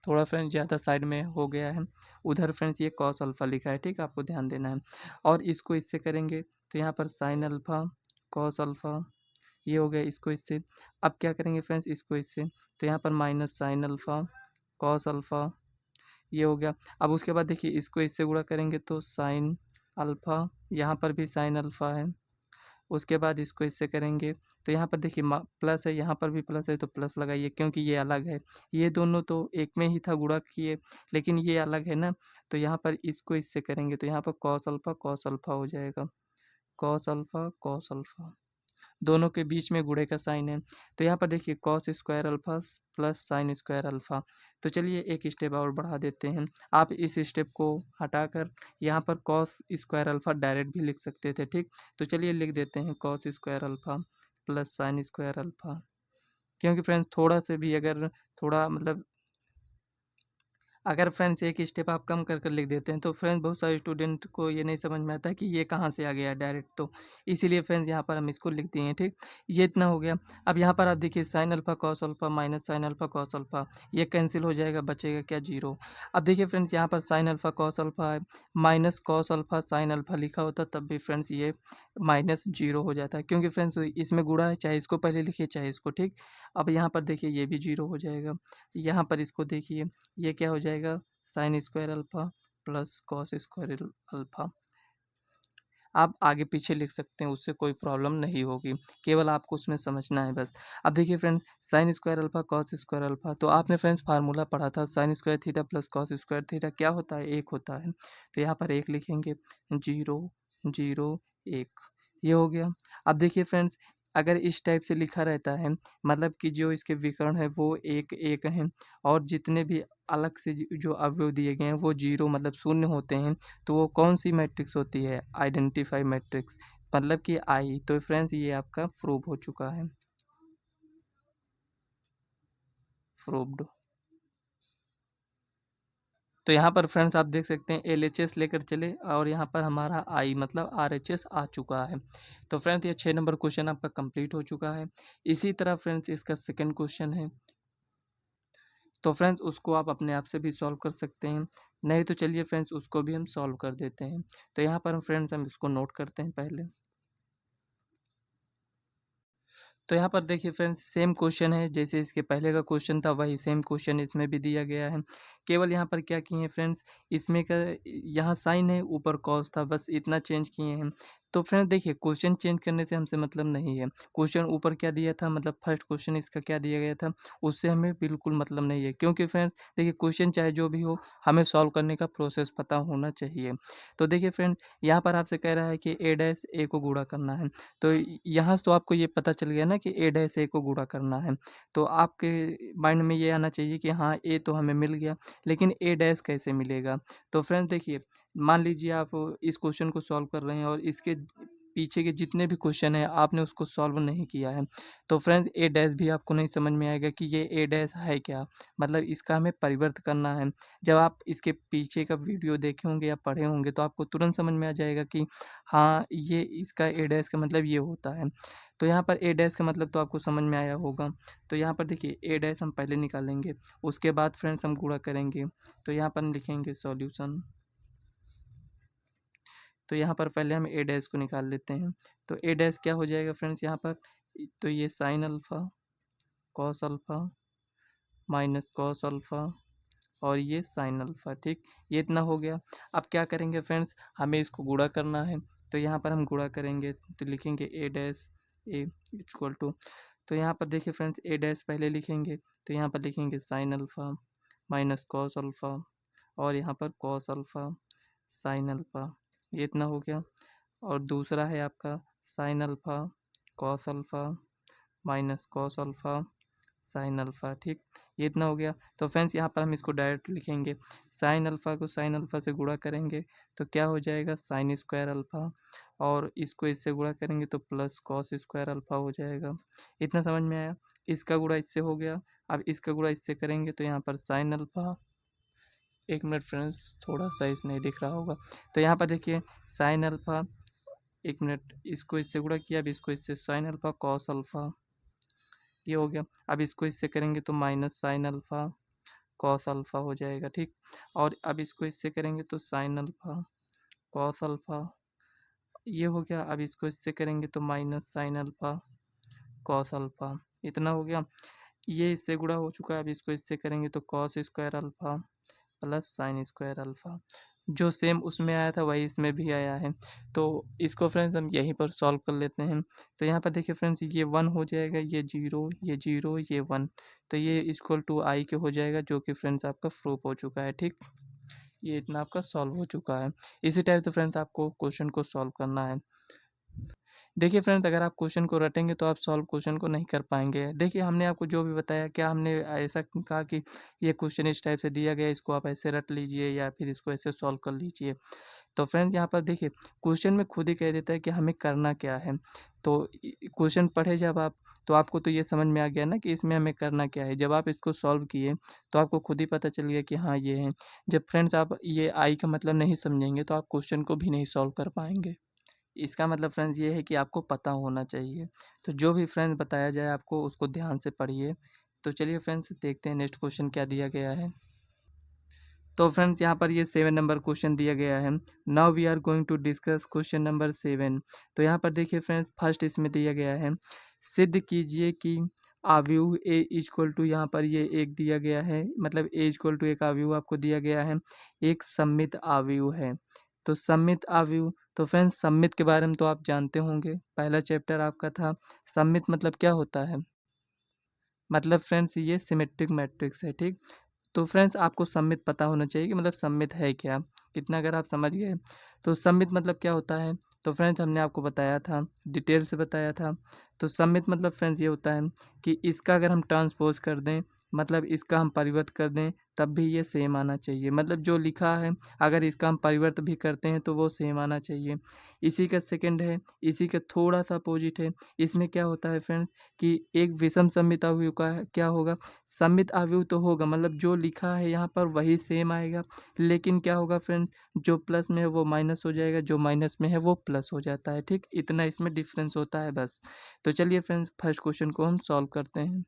थोड़ा फ्रेंड्स ज़्यादा साइड में हो गया है, उधर फ्रेंड्स ये कॉस अल्फा लिखा है, ठीक, आपको ध्यान देना है। और इसको इससे करेंगे तो यहाँ पर साइन अल्फा कॉस अल्फा, ये हो गया इसको इससे। अब क्या करेंगे फ्रेंड्स इसको इससे, तो यहाँ पर minus sine alpha cos alpha, ये हो गया। अब उसके बाद देखिए इसको इससे गुणा करेंगे तो साइन अल्फ़ा, यहाँ पर भी साइन अल्फ़ा है। उसके बाद इसको इससे करेंगे तो यहाँ पर देखिए प्लस है, यहाँ पर भी प्लस है तो प्लस लगाइए क्योंकि ये अलग है। ये दोनों तो एक में ही था गुणा किए, लेकिन ये अलग है ना, तो यहाँ पर इसको इससे करेंगे तो यहाँ पर कॉस अल्फ़ा हो जाएगा। कॉस अल्फ़ा दोनों के बीच में गुणे का साइन है, तो यहाँ पर देखिए cos square alpha plus sine square alpha. तो चलिए एक स्टेप और बढ़ा देते हैं। आप इस स्टेप को हटाकर यहाँ पर कॉस स्क्वायर अल्फ़ा डायरेक्ट भी लिख सकते थे, ठीक। तो चलिए लिख देते हैं cos square alpha plus sine square alpha, क्योंकि फ्रेंड्स थोड़ा से भी अगर थोड़ा मतलब अगर फ्रेंड्स एक स्टेप आप कम कर कर लिख देते हैं तो फ्रेंड्स बहुत सारे स्टूडेंट को ये नहीं समझ में आता कि ये कहाँ से आ गया डायरेक्ट, तो इसीलिए फ्रेंड्स यहाँ पर हम इसको लिख दिए हैं, ठीक। ये इतना हो गया। अब यहाँ पर आप देखिए sign alpha cos alpha minus sine alpha cos alpha, ये कैंसिल हो जाएगा, बचेगा क्या, जीरो। अब देखिए फ्रेंड्स यहाँ पर साइन अल्फ़ा कॉस अल्फ़ा है, minus cos alpha sine alpha लिखा होता तब भी फ्रेंड्स ये माइनस जीरो हो जाता है, क्योंकि फ्रेंड्स इसमें गुणा है, चाहे इसको पहले लिखिए चाहे इसको, ठीक। अब यहाँ पर देखिए ये भी जीरो हो जाएगा। यहाँ पर इसको देखिए ये क्या हो जाएगा, sine square alpha plus cos square alpha. आप आगे पीछे लिख सकते हैं, उससे कोई प्रॉब्लम नहीं होगी, केवल आपको उसमें समझना है बस। अब देखिए friends sine square alpha cos square alpha, तो आपने फ्रेंड्स फार्मूला पढ़ा था sine square theta plus cos square theta क्या होता है, एक होता है। तो यहाँ पर एक लिखेंगे, जीरो जीरो एक, ये हो गया। अब देखिए फ्रेंड्स अगर इस टाइप से लिखा रहता है, मतलब कि जो इसके विकर्ण है वो एक एक हैं और जितने भी अलग से जो अवयव दिए गए हैं वो जीरो मतलब शून्य होते हैं, तो वो कौन सी मैट्रिक्स होती है, आइडेंटिफाई मैट्रिक्स, मतलब कि आई। तो फ्रेंड्स ये आपका प्रूव हो चुका है, प्रूव्ड। तो यहाँ पर फ्रेंड्स आप देख सकते हैं एलएचएस लेकर चले और यहाँ पर हमारा आई मतलब आरएचएस आ चुका है। तो फ्रेंड्स ये 6 नंबर क्वेश्चन आपका कंप्लीट हो चुका है। इसी तरह फ्रेंड्स इसका सेकंड क्वेश्चन है, तो फ्रेंड्स उसको आप अपने आप से भी सॉल्व कर सकते हैं, नहीं तो चलिए फ्रेंड्स उसको भी हम सॉल्व कर देते हैं। तो यहाँ पर फ्रेंड्स हम इसको नोट करते हैं पहले। तो यहाँ पर देखिए फ्रेंड्स सेम क्वेश्चन है, जैसे इसके पहले का क्वेश्चन था वही सेम क्वेश्चन इसमें भी दिया गया है। केवल यहाँ पर क्या किए हैं फ्रेंड्स, इसमें का यहाँ साइन है ऊपर कॉस था, बस इतना चेंज किए हैं। तो फ्रेंड्स देखिए क्वेश्चन चेंज करने से हमसे मतलब नहीं है, क्वेश्चन ऊपर क्या दिया था मतलब फर्स्ट क्वेश्चन इसका क्या दिया गया था उससे हमें बिल्कुल मतलब नहीं है, क्योंकि फ्रेंड्स देखिए क्वेश्चन चाहे जो भी हो हमें सॉल्व करने का प्रोसेस पता होना चाहिए। तो देखिए फ्रेंड्स यहाँ पर आपसे कह रहा है कि ए डैश ए को गुणा करना है, तो यहाँ से तो आपको ये पता चल गया ना कि ए डैश ए को गुणा करना है, तो आपके माइंड में ये आना चाहिए कि हाँ ए तो हमें मिल गया, लेकिन ए डैश कैसे मिलेगा। तो फ्रेंड्स देखिए मान लीजिए आप इस क्वेश्चन को सॉल्व कर रहे हैं और इसके पीछे के जितने भी क्वेश्चन हैं आपने उसको सॉल्व नहीं किया है, तो फ्रेंड्स ए डैश भी आपको नहीं समझ में आएगा कि ये ए डैश है क्या, मतलब इसका हमें परिवर्त करना है। जब आप इसके पीछे का वीडियो देखे होंगे या पढ़े होंगे तो आपको तुरंत समझ में आ जाएगा कि हाँ ये इसका ए डैश का मतलब ये होता है। तो यहाँ पर ए डैश का मतलब तो आपको समझ में आया होगा। तो यहाँ पर देखिए ए डैश हम पहले निकालेंगे, उसके बाद फ्रेंड्स हम गुणा करेंगे। तो यहाँ पर लिखेंगे सॉल्यूशन, तो यहाँ पर पहले हम ए डैश को निकाल लेते हैं। तो ए डैश क्या हो जाएगा फ्रेंड्स यहाँ पर, तो ये sign alpha cos alpha minus cos alpha और ये साइन अल्फ़ा, ठीक। ये इतना हो गया। अब क्या करेंगे फ्रेंड्स, हमें इसको गुणा करना है, तो यहाँ पर हम गुणा करेंगे तो लिखेंगे ए डैश ए इक्वल टू, तो यहाँ पर देखिए फ्रेंड्स ए डैश पहले लिखेंगे तो यहाँ पर लिखेंगे sine alpha minus cos alpha और यहाँ पर कॉस अल्फ़ा साइन अल्फ़ा, ये इतना हो गया। और दूसरा है आपका sign alpha cos alpha minus cos alpha sine alpha, ठीक। ये इतना हो गया। तो फ्रेंड्स यहाँ पर हम इसको डायरेक्ट लिखेंगे, साइन अल्फ़ा को साइन अल्फ़ा से गुणा करेंगे तो क्या हो जाएगा साइन स्क्वायर अल्फ़ा और इसको इससे गुणा करेंगे तो प्लस कॉस स्क्वायर अल्फ़ा हो जाएगा। इतना समझ में आया, इसका गुणा इससे हो गया। अब इसका गुणा इससे करेंगे तो यहाँ पर साइन अल्फ़ा, एक मिनट फ्रेंड्स थोड़ा सा इस नहीं दिख रहा होगा, तो यहाँ पर देखिए साइन अल्फ़ा, एक मिनट इसको इससे गुणा किया, अब इसको इससे साइन अल्फ़ा कॉस अल्फ़ा, ये हो गया। अब इसको इससे करेंगे तो minus sine alpha cos alpha हो जाएगा, ठीक। और अब इसको इससे करेंगे तो साइन अल्फ़ा कॉस अल्फ़ा, ये हो गया। अब इसको इससे करेंगे तो minus sine alpha cos alpha, इतना हो गया। ये इससे गुणा हो चुका है, अब इसको इससे करेंगे तो cos square alpha plus sine square alpha, जो सेम उसमें आया था वही इसमें भी आया है। तो इसको फ्रेंड्स हम यहीं पर सॉल्व कर लेते हैं। तो यहाँ पर देखिए फ्रेंड्स, ये 1 हो जाएगा, ये 0, ये 0, ये 1, तो ये इक्वल टू आई के हो जाएगा, जो कि फ्रेंड्स आपका प्रूफ हो चुका है। ठीक, ये इतना आपका सॉल्व हो चुका है। इसी टाइप से फ्रेंड्स आपको क्वेश्चन को सॉल्व करना है। देखिए फ्रेंड्स, अगर आप क्वेश्चन को रटेंगे तो आप सॉल्व क्वेश्चन को नहीं कर पाएंगे। देखिए हमने आपको जो भी बताया, क्या हमने ऐसा कहा कि ये क्वेश्चन इस टाइप से दिया गया, इसको आप ऐसे रट लीजिए या फिर इसको ऐसे सॉल्व कर लीजिए। तो फ्रेंड्स यहाँ पर देखिए, क्वेश्चन में खुद ही कह देता है कि हमें करना क्या है। तो क्वेश्चन पढ़े जब आप, तो आपको तो ये समझ में आ गया ना कि इसमें हमें करना क्या है। जब आप इसको सॉल्व किए तो आपको खुद ही पता चल गया कि हाँ ये है। जब फ्रेंड्स आप ये आई का मतलब नहीं समझेंगे तो आप क्वेश्चन को भी नहीं सॉल्व कर पाएंगे। इसका मतलब फ्रेंड्स ये है कि आपको पता होना चाहिए। तो जो भी फ्रेंड्स बताया जाए आपको, उसको ध्यान से पढ़िए। तो चलिए फ्रेंड्स, देखते हैं नेक्स्ट क्वेश्चन क्या दिया गया है। तो फ्रेंड्स यहाँ पर ये 7 नंबर क्वेश्चन दिया गया है। Now we are going to discuss question number 7। तो यहाँ पर देखिए फ्रेंड्स, फर्स्ट इसमें दिया गया है, सिद्ध कीजिए कि आव्यूह ए इक्वल टू, यहाँ पर ये एक दिया गया है, मतलब ए इक्वल टू एक आव्यूह आपको दिया गया है, एक सममित आव्यूह है। तो सममित आव्यूह, तो फ्रेंड्स सममित के बारे में तो आप जानते होंगे, पहला चैप्टर आपका था। सममित मतलब क्या होता है? मतलब फ्रेंड्स ये सिमेट्रिक मैट्रिक्स है। ठीक, तो फ्रेंड्स आपको सममित पता होना चाहिए कि मतलब सममित है क्या। इतना अगर आप समझ गए तो सममित मतलब क्या होता है। तो फ्रेंड्स हमने आपको बताया था, डिटेल से बताया था। तो सममित मतलब फ्रेंड्स ये होता है कि इसका अगर हम ट्रांसपोज कर दें, मतलब इसका हम परिवर्त कर दें, तब भी ये सेम आना चाहिए। मतलब जो लिखा है अगर इसका हम परिवर्त भी करते हैं तो वो सेम आना चाहिए। इसी का सेकंड है, इसी का थोड़ा सा अपोजिट है। इसमें क्या होता है फ्रेंड्स कि एक विषम सममित अवयव का क्या होगा, सममित अवयव तो होगा, मतलब जो लिखा है यहाँ पर वही सेम आएगा, लेकिन क्या होगा फ्रेंड्स, जो प्लस में है वो माइनस हो जाएगा, जो माइनस में है वो प्लस हो जाता है। ठीक, इतना इसमें डिफरेंस होता है बस। तो चलिए फ्रेंड्स, फर्स्ट क्वेश्चन को हम सॉल्व करते हैं।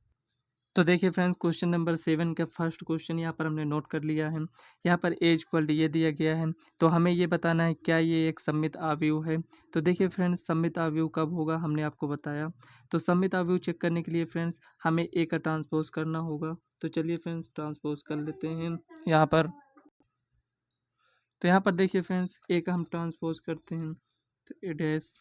तो देखिए फ्रेंड्स, क्वेश्चन नंबर 7 का फर्स्ट क्वेश्चन यहाँ पर हमने नोट कर लिया है। यहाँ पर ए इक्वल डी ये दिया गया है, तो हमें ये बताना है क्या ये एक सममित आव्यूह है। तो देखिए फ्रेंड्स, सममित आव्यूह कब होगा हमने आपको बताया। तो सममित आव्यूह चेक करने के लिए फ्रेंड्स हमें ए का ट्रांसपोज करना होगा। तो चलिए फ्रेंड्स, ट्रांसपोज कर लेते हैं यहाँ पर। तो यहाँ पर देखिए फ्रेंड्स, ए का हम ट्रांसपोज करते हैं तो ए डैश।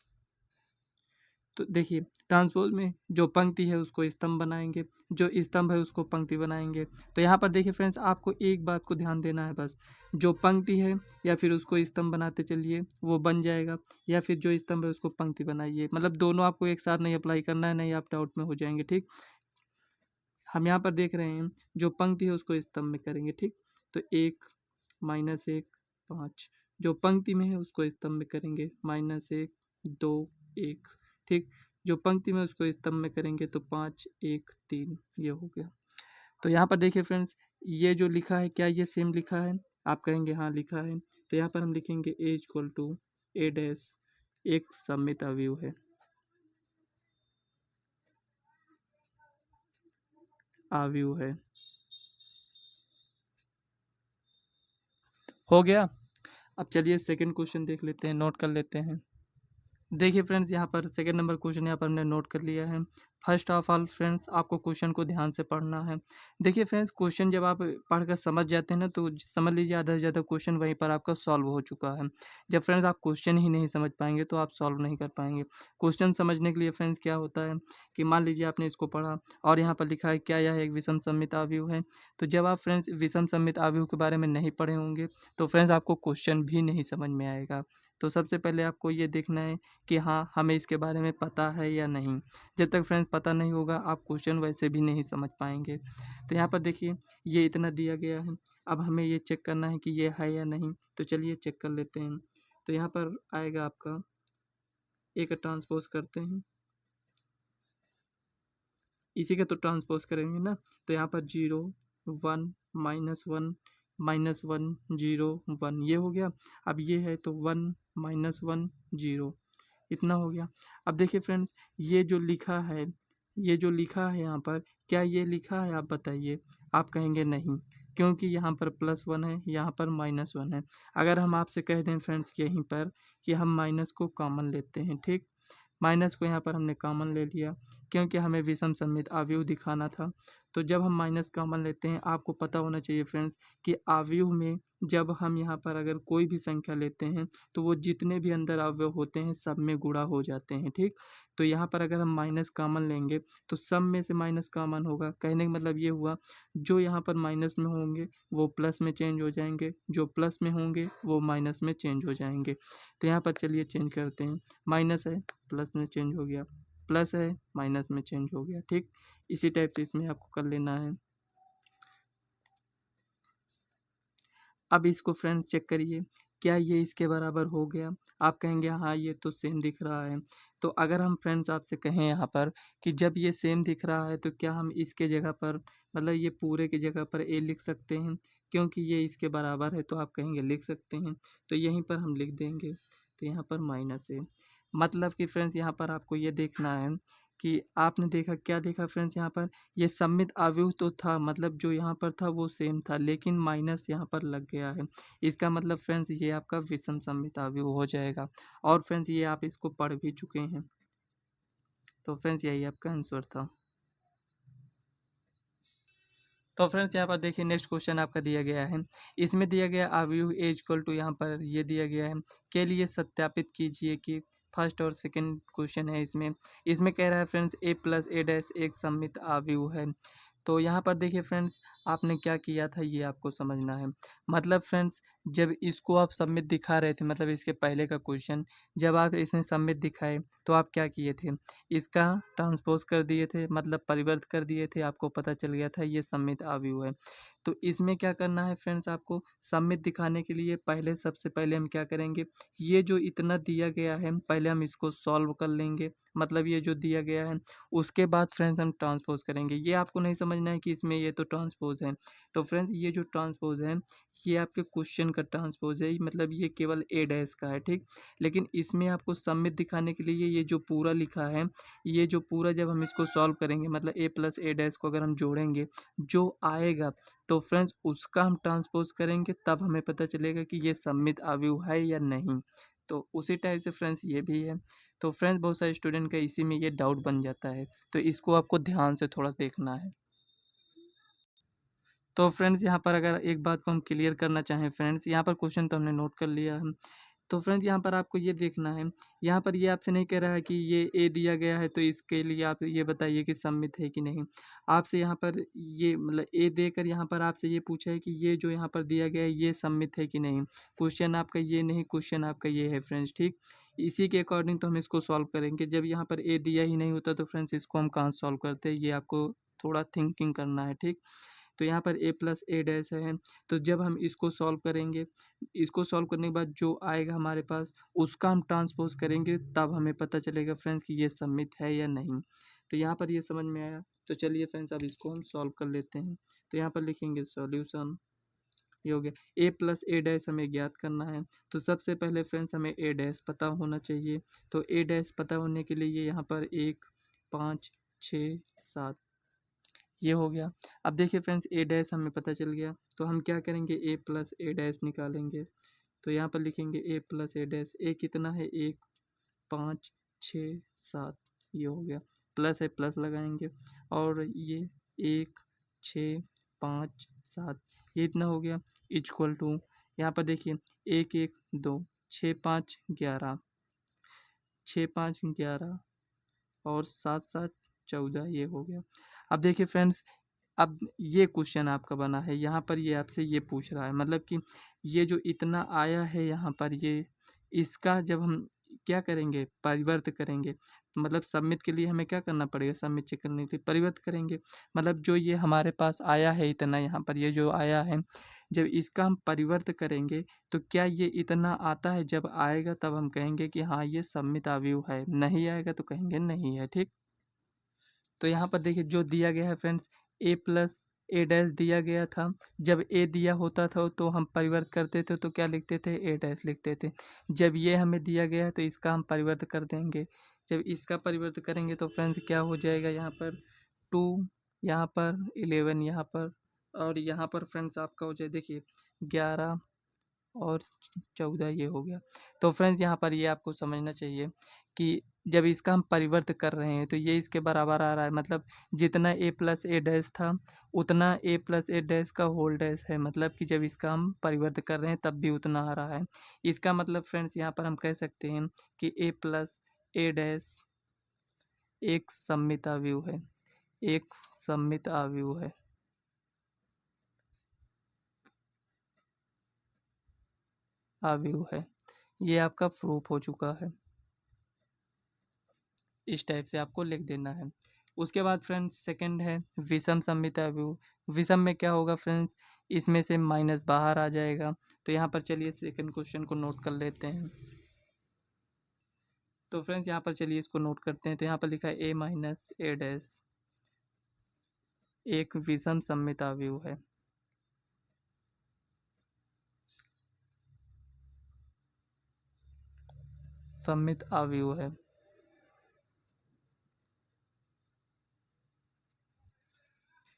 तो देखिए ट्रांसपोज में जो पंक्ति है उसको स्तंभ बनाएंगे, जो स्तंभ है उसको पंक्ति बनाएंगे। तो यहाँ पर देखिए फ्रेंड्स, आपको एक बात को ध्यान देना है बस, जो पंक्ति है या फिर उसको स्तंभ बनाते चलिए वो बन जाएगा, या फिर जो स्तंभ है उसको पंक्ति बनाइए। मतलब दोनों आपको एक साथ नहीं अप्लाई करना है, नहीं आप डाउट में हो जाएंगे। ठीक, हम यहाँ पर देख रहे हैं जो पंक्ति है उसको स्तंभ में करेंगे। ठीक, तो 1 -1 5, जो पंक्ति में है उसको स्तंभ में करेंगे, -1 2 1। ठीक, जो पंक्ति में उसको स्तंभ में करेंगे तो 5 1 3, ये हो गया। तो यहाँ पर देखिए फ्रेंड्स, ये जो लिखा है क्या ये सेम लिखा है? आप कहेंगे हाँ लिखा है। तो यहाँ पर हम लिखेंगे ए इक्वल टू ए डैश एक सममित अवयव है, अवयव है। हो गया। अब चलिए सेकंड क्वेश्चन देख लेते हैं, नोट कर लेते हैं। देखिए फ्रेंड्स, यहाँ पर सेकंड नंबर क्वेश्चन यहाँ पर हमने नोट कर लिया है। फर्स्ट ऑफ ऑल फ्रेंड्स, आपको क्वेश्चन को ध्यान से पढ़ना है। देखिए फ्रेंड्स, क्वेश्चन जब आप पढ़कर समझ जाते हैं ना, तो समझ लीजिए आधा से ज़्यादा क्वेश्चन वहीं पर आपका सॉल्व हो चुका है। जब फ्रेंड्स आप क्वेश्चन ही नहीं समझ पाएंगे तो आप सॉल्व नहीं कर पाएंगे। क्वेश्चन समझने के लिए फ्रेंड्स क्या होता है कि मान लीजिए आपने इसको पढ़ा और यहाँ पर लिखा है क्या यह एक विषम सममित आव्यूह है। तो जब आप फ्रेंड्स विषम सममित आव्यूह के बारे में नहीं पढ़े होंगे तो फ्रेंड्स आपको क्वेश्चन भी नहीं समझ में आएगा। तो सबसे पहले आपको ये देखना है कि हाँ हमें इसके बारे में पता है या नहीं। जब तक फ्रेंड्स पता नहीं होगा आप क्वेश्चन वैसे भी नहीं समझ पाएंगे। तो यहाँ पर देखिए ये इतना दिया गया है, अब हमें ये चेक करना है कि ये है या नहीं। तो चलिए चेक कर लेते हैं। तो यहाँ पर आएगा आपका ए का ट्रांसपोज करते हैं, इसी का तो ट्रांसपोज करेंगे ना। तो यहाँ पर 0 1 -1 -1 0 1, ये हो गया। अब ये है तो 1 -1 0, इतना हो गया। अब देखिए फ्रेंड्स, ये जो लिखा है, ये जो लिखा है यहाँ पर, क्या ये लिखा है आप बताइए। आप कहेंगे नहीं, क्योंकि यहाँ पर +1 है, यहाँ पर -1 है। अगर हम आपसे कह दें फ्रेंड्स यहीं पर कि हम माइनस को कॉमन लेते हैं, ठीक, माइनस को यहाँ पर हमने कॉमन ले लिया, क्योंकि हमें विषम सममित अवयव दिखाना था। तो जब हम माइनस कॉमन लेते हैं, आपको पता होना चाहिए फ्रेंड्स कि अवयव में जब हम यहाँ पर अगर कोई भी संख्या लेते हैं तो वो जितने भी अंदर अवयव होते हैं सब में गुणा हो जाते हैं, ठीक। तो यहाँ पर अगर हम माइनस कॉमन लेंगे तो सब में से माइनस कॉमन होगा। कहने का मतलब ये हुआ, जो यहाँ पर माइनस में होंगे वो प्लस में चेंज हो जाएंगे, जो प्लस में होंगे वो माइनस में चेंज हो जाएंगे। तो यहाँ पर चलिए चेंज करते हैं, माइनस है प्लस में चेंज हो गया, प्लस है माइनस में चेंज हो गया, ठीक। इसी टाइप से इसमें आपको कर लेना है। अब इसको फ्रेंड्स चेक करिए, क्या ये इसके बराबर हो गया? आप कहेंगे हाँ ये तो सेम दिख रहा है। तो अगर हम फ्रेंड्स आपसे कहें यहाँ पर कि जब ये सेम दिख रहा है तो क्या हम इसके जगह पर मतलब ये पूरे की जगह पर ए लिख सकते हैं? क्योंकि ये इसके बराबर है तो आप कहेंगे लिख सकते हैं। तो यहीं पर हम लिख देंगे, तो यहाँ पर माइनस है। मतलब कि फ्रेंड्स यहाँ पर आपको ये देखना है कि आपने देखा, क्या देखा फ्रेंड्स यहाँ पर, ये सममित अवयव तो था, मतलब जो यहाँ पर था वो सेम था, लेकिन माइनस यहाँ पर लग गया है। इसका मतलब फ्रेंड्स ये आपका विषम सममित अवयव हो जाएगा। और फ्रेंड्स ये आप इसको पढ़ भी चुके हैं। तो फ्रेंड्स यही आपका आंसर था। तो फ्रेंड्स यहाँ पर देखिए नेक्स्ट क्वेश्चन आपका दिया गया है। इसमें दिया गया अवयव ए इक्वल टू, यहाँ पर ये दिया गया है के लिए सत्यापित कीजिए कि फर्स्ट और सेकंड क्वेश्चन है इसमें। इसमें कह रहा है friends A plus A dash एक सममित अवयव है। तो यहाँ पर देखिए फ्रेंड्स आपने क्या किया था ये आपको समझना है। मतलब फ्रेंड्स जब इसको आप सबमिट दिखा रहे थे, मतलब इसके पहले का क्वेश्चन जब आप इसमें सबमिट दिखाए तो आप क्या किए थे, इसका ट्रांसपोज कर दिए थे, मतलब परिवर्त कर दिए थे। आपको पता चल गया था ये सममित अवयव है। तो इसमें क्या करना है फ्रेंड्स, आपको सममित दिखाने के लिए पहले सबसे पहले हम क्या करेंगे, ये जो इतना दिया गया है पहले हम इसको सॉल्व कर लेंगे। मतलब ये जो दिया गया है उसके बाद फ्रेंड्स हम ट्रांसपोज करेंगे। ये आपको नहीं समझना है कि इसमें ये तो ट्रांसपोज है। तो फ्रेंड्स ये जो ट्रांसपोज है ये आपके क्वेश्चन का ट्रांसपोज है, मतलब ये केवल ए डैश का है, ठीक। लेकिन इसमें आपको सममित दिखाने के लिए ये जो पूरा लिखा है, ये जो पूरा जब हम इसको सॉल्व करेंगे, मतलब ए प्लस ए डैश को अगर हम जोड़ेंगे जो आएगा तो फ्रेंड्स उसका हम ट्रांसपोज करेंगे, तब हमें पता चलेगा कि ये सममित अवयव है या नहीं। तो उसी टाइप से फ्रेंड्स ये भी है। तो फ्रेंड्स बहुत सारे स्टूडेंट का इसी में ये डाउट बन जाता है, तो इसको आपको ध्यान से थोड़ा देखना है। तो फ्रेंड्स यहाँ पर अगर एक बात को हम क्लियर करना चाहें फ्रेंड्स, यहाँ पर क्वेश्चन तो हमने नोट कर लिया है। तो फ्रेंड्स यहाँ पर आपको ये देखना है, यहाँ पर ये आपसे नहीं कह रहा है कि ये ए दिया गया है तो इसके लिए आप ये बताइए कि सममित है कि नहीं। आपसे यहाँ पर ये मतलब ए देकर यहाँ पर आपसे ये पूछा है कि ये जो यहाँ पर दिया गया है ये सममित है कि नहीं। क्वेश्चन आपका ये नहीं, क्वेश्चन आपका ये है फ्रेंड्स, ठीक। इसी के अकॉर्डिंग तो हम इसको सॉल्व करेंगे। जब यहाँ पर ए दिया ही नहीं होता तो फ्रेंड्स इसको हम कहाँ सॉल्व करते हैं, ये आपको थोड़ा थिंकिंग करना है, ठीक। तो यहाँ पर ए प्लस ए डैश है, तो जब हम इसको सॉल्व करेंगे, इसको सॉल्व करने के बाद जो आएगा हमारे पास उसका हम ट्रांसपोज करेंगे, तब हमें पता चलेगा फ्रेंड्स कि ये सबमिट है या नहीं। तो यहाँ पर ये समझ में आया। तो चलिए फ्रेंड्स अब इसको हम सॉल्व कर लेते हैं। तो यहाँ पर लिखेंगे सॉल्यूशन, ये हो गया। ए प्लस ए डैश हमें ज्ञात करना है, तो सबसे पहले फ्रेंड्स हमें ए डैश पता होना चाहिए। तो ए डैश पता होने के लिए ये यहाँ पर 1 5 6 7 ये हो गया। अब देखिए फ्रेंड्स ए डैश हमें पता चल गया, तो हम क्या करेंगे ए प्लस ए डैश निकालेंगे। तो यहाँ पर लिखेंगे ए प्लस ए डैश, ए कितना है 1 5 6 7, ये हो गया। प्लस है प्लस लगाएंगे, और ये 1 6 5 7 ये इतना हो गया। इक्वल टू यहाँ पर देखिए 1 1 2 6 5 11, 6 5 11 और 7 7 14, ये हो गया। अब देखिए फ्रेंड्स अब ये क्वेश्चन आपका बना है, यहाँ पर ये आपसे ये पूछ रहा है, मतलब कि ये जो इतना आया है यहाँ पर ये, इसका जब हम क्या करेंगे परिवर्त करेंगे, मतलब सबमिट के लिए हमें क्या करना पड़ेगा, सबमिट चेक करने के लिए परिवर्त करेंगे। मतलब जो ये हमारे पास आया है इतना, यहाँ पर ये जो आया है जब इसका हम परिवर्त करेंगे तो क्या ये इतना आता है, जब आएगा तब हम कहेंगे कि हाँ ये सबमिट अवयव है, नहीं आएगा तो कहेंगे नहीं है, ठीक। तो यहाँ पर देखिए जो दिया गया है friends A plus A dash दिया गया था, जब ए दिया होता था तो हम परिवर्त करते थे तो क्या लिखते थे, ए डैश लिखते थे। जब ये हमें दिया गया है तो इसका हम परिवर्त कर देंगे। जब इसका परिवर्त करेंगे तो फ्रेंड्स क्या हो जाएगा, यहाँ पर 2, यहाँ पर 11, यहाँ पर और यहाँ पर फ्रेंड्स आपका हो जाए देखिए 11 और 14, ये हो गया। तो फ्रेंड्स यहाँ पर ये आपको समझना चाहिए कि जब इसका हम परिवर्त कर रहे हैं तो ये इसके बराबर आ रहा है, मतलब जितना ए प्लस ए डैश था उतना ए प्लस ए डैश का होल डैश है, मतलब कि जब इसका हम परिवर्त कर रहे हैं तब भी उतना आ रहा है। इसका मतलब फ्रेंड्स यहाँ पर हम कह सकते हैं कि ए प्लस ए डैश एक सममित अवयव है, एक सममित अवयव है। अवयव है, ये आपका प्रूफ हो चुका है। इस टाइप से आपको लिख देना है। उसके बाद फ्रेंड्स सेकंड है विषम सममित अवयव। विषम में क्या होगा फ्रेंड्स, इसमें से माइनस बाहर आ जाएगा। तो यहाँ पर चलिए सेकंड क्वेश्चन को नोट कर लेते हैं। तो फ्रेंड्स यहाँ पर चलिए इसको नोट करते हैं। तो यहाँ पर लिखा है ए माइनस ए डैश एक विषम सममित अवयव है। सममित अवयव है।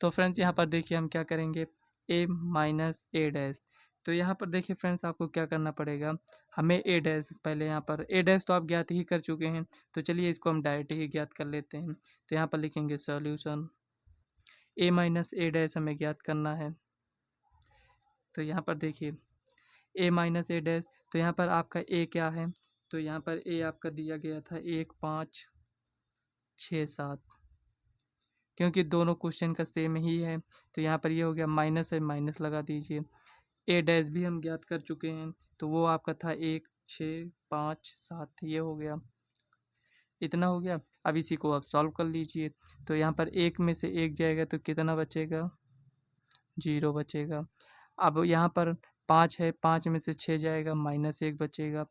तो फ्रेंड्स यहाँ पर देखिए हम क्या करेंगे, ए माइनस ए डैश। तो यहाँ पर देखिए फ्रेंड्स आपको क्या करना पड़ेगा, हमें ए डैश पहले यहाँ पर ए डैश तो आप ज्ञात ही कर चुके हैं। तो चलिए इसको हम डायरेक्ट ही ज्ञात कर लेते हैं। तो यहाँ पर लिखेंगे solution, A minus A dash हमें ज्ञात करना है। तो यहाँ पर देखिए ए माइनस ए डैश, तो यहाँ पर आपका ए क्या है, तो यहाँ पर ए आपका दिया गया था 1 5 6 7, क्योंकि दोनों क्वेश्चन का सेम ही है। तो यहाँ पर ये हो गया, माइनस है माइनस लगा दीजिए। ए डैश भी हम ज्ञात कर चुके हैं, तो वो आपका था 1 6 5 7, ये हो गया, इतना हो गया। अब इसी को आप सॉल्व कर लीजिए। तो यहाँ पर एक में से एक जाएगा तो कितना बचेगा, 0 बचेगा। अब यहाँ पर 5 है, 5 में से 6 जाएगा माइनस 1 बचेगा।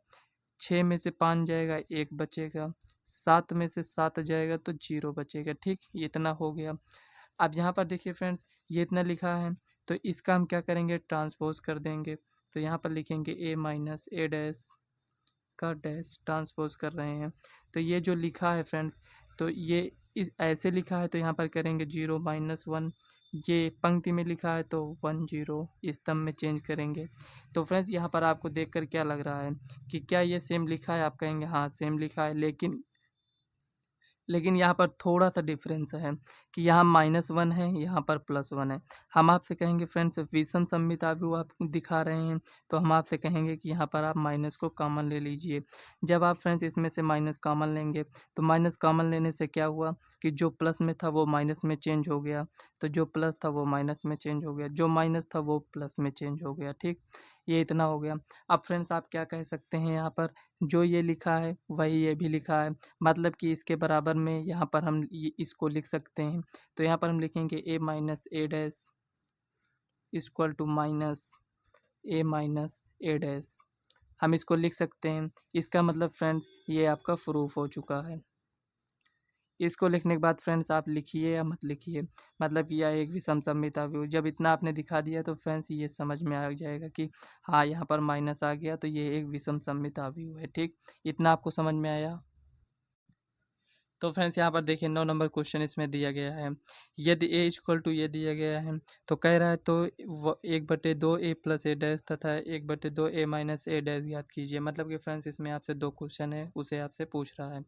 6 में से 5 जाएगा 1 बचेगा। 7 में से 7 जाएगा तो 0 बचेगा। ठीक, ये इतना हो गया। अब यहाँ पर देखिए फ्रेंड्स ये इतना लिखा है, तो इसका हम क्या करेंगे, ट्रांसपोज कर देंगे। तो यहाँ पर लिखेंगे ए माइनस ए डैश का डैश, ट्रांसपोज कर रहे हैं। तो ये जो लिखा है फ्रेंड्स, तो ये इस ऐसे लिखा है तो यहाँ पर करेंगे 0 माइनस 1। ये पंक्ति में लिखा है तो 1 0 स्तंभ में चेंज करेंगे। तो फ्रेंड्स यहाँ पर आपको देखकर क्या लग रहा है कि क्या ये सेम लिखा है, आप कहेंगे हाँ सेम लिखा है, लेकिन यहाँ पर थोड़ा सा डिफरेंस है कि यहाँ -1 है, यहाँ पर +1 है। हम आपसे कहेंगे फ्रेंड्स विषम सममित अवयव आप दिखा रहे हैं, तो हम आपसे कहेंगे कि यहाँ पर आप माइनस को कॉमन ले लीजिए। जब आप फ्रेंड्स इसमें से माइनस कॉमन लेंगे, तो माइनस कॉमन लेने से क्या हुआ कि जो प्लस में था वो माइनस में चेंज हो गया, तो जो प्लस था वो माइनस में चेंज हो गया, जो माइनस था वो प्लस में चेंज हो गया। ठीक, ये इतना हो गया। अब फ्रेंड्स आप क्या कह सकते हैं, यहाँ पर जो ये लिखा है वही ये भी लिखा है, मतलब कि इसके बराबर में यहाँ पर हम इसको लिख सकते हैं। तो यहाँ पर हम लिखेंगे A minus A dash equal to minus A minus A dash, हम इसको लिख सकते हैं। इसका मतलब फ्रेंड्स ये आपका प्रूफ हो चुका है। इसको लिखने के बाद फ्रेंड्स आप लिखिए या मत लिखिए, मतलब कि यह एक विषम सममित अवयव, जब इतना आपने दिखा दिया तो फ्रेंड्स ये समझ में आ जाएगा कि हाँ यहाँ पर माइनस आ गया तो ये एक विषम सममित अवयव है। ठीक, इतना आपको समझ में आया। तो फ्रेंड्स यहाँ पर देखिए 9 नंबर क्वेश्चन इसमें दिया गया है। यदि ए इक्वल टू ये दिया गया है, तो कह रहा है तो 1/2 ए प्लस ए डैश तथा 1/2 ए माइनस ए डैश ज्ञात कीजिए। मतलब कि फ्रेंड्स इसमें आपसे 2 क्वेश्चन है, उसे आपसे पूछ रहा है।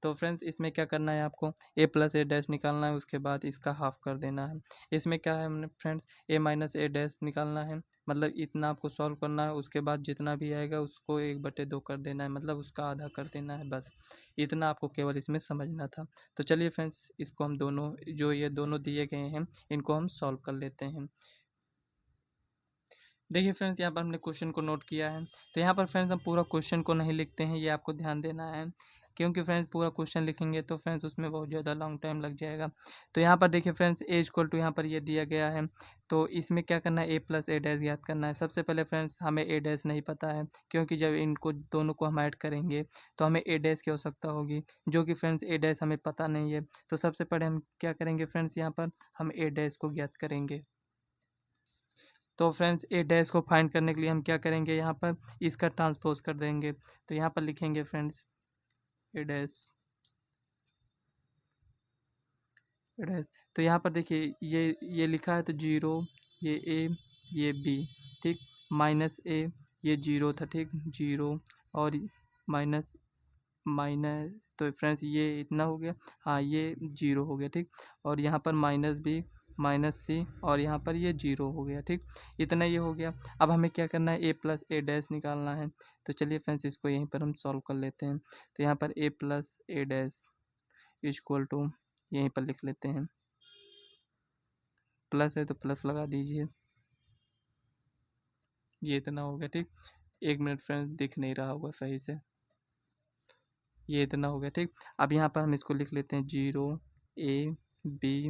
तो फ्रेंड्स इसमें क्या करना है, आपको ए प्लस ए डैश निकालना है, उसके बाद इसका हाफ कर देना है। इसमें क्या है हमने friends A minus A dash निकालना है, मतलब इतना आपको सॉल्व करना है। उसके बाद जितना भी आएगा उसको 1/2 कर देना है, मतलब उसका आधा कर देना है, बस इतना आपको केवल इसमें समझना था। तो चलिए फ्रेंड्स इसको हम दोनों, जो ये दोनों दिए गए हैं, इनको हम सॉल्व कर लेते हैं। देखिए फ्रेंड्स यहाँ पर हमने क्वेश्चन को नोट किया है। तो यहाँ पर फ्रेंड्स हम पूरा क्वेश्चन को नहीं लिखते हैं, ये आपको ध्यान देना है, क्योंकि फ्रेंड्स पूरा क्वेश्चन लिखेंगे तो फ्रेंड्स उसमें बहुत ज़्यादा लॉन्ग टाइम लग जाएगा। तो यहाँ पर देखिए फ्रेंड्स ए इक्वल टू यहाँ पर ये दिया गया है, तो इसमें क्या करना है, ए प्लस ए डैश याद करना है। सबसे पहले फ्रेंड्स हमें ए डैश नहीं पता है, क्योंकि जब इनको दोनों को हम ऐड करेंगे तो हमें ए डैश की आवश्यकता होगी, जो कि फ्रेंड्स ए डैश हमें पता नहीं है। तो सबसे पहले हम क्या करेंगे फ्रेंड्स, यहाँ पर हम ए डैश को ज्ञात करेंगे। तो फ्रेंड्स ए डैश को फाइंड करने के लिए हम क्या करेंगे, यहाँ पर इसका ट्रांसपोज कर देंगे। तो यहाँ पर लिखेंगे फ्रेंड्स ए डैश, ए डैश। तो यहाँ पर देखिए ये लिखा है तो 0, ये ए, ये बी, ठीक, माइनस ए, ये 0 था, ठीक, 0 और माइनस माइनस, तो फ्रेंड्स ये इतना हो गया, हाँ ये 0 हो गया, ठीक। और यहाँ पर माइनस बी माइनस सी और यहाँ पर ये 0 हो गया, ठीक। इतना ये हो गया। अब हमें क्या करना है, ए प्लस ए डैश निकालना है। तो चलिए फ्रेंड्स इसको यहीं पर हम सॉल्व कर लेते हैं। तो यहाँ पर A plus A dash equal to, यहीं पर लिख लेते हैं, प्लस है तो प्लस लगा दीजिए, ये इतना हो गया, ठीक। 1 मिनट फ्रेंड्स, दिख नहीं रहा होगा सही से, ये इतना हो गया, ठीक। अब यहाँ पर हम इसको लिख लेते हैं 0 A B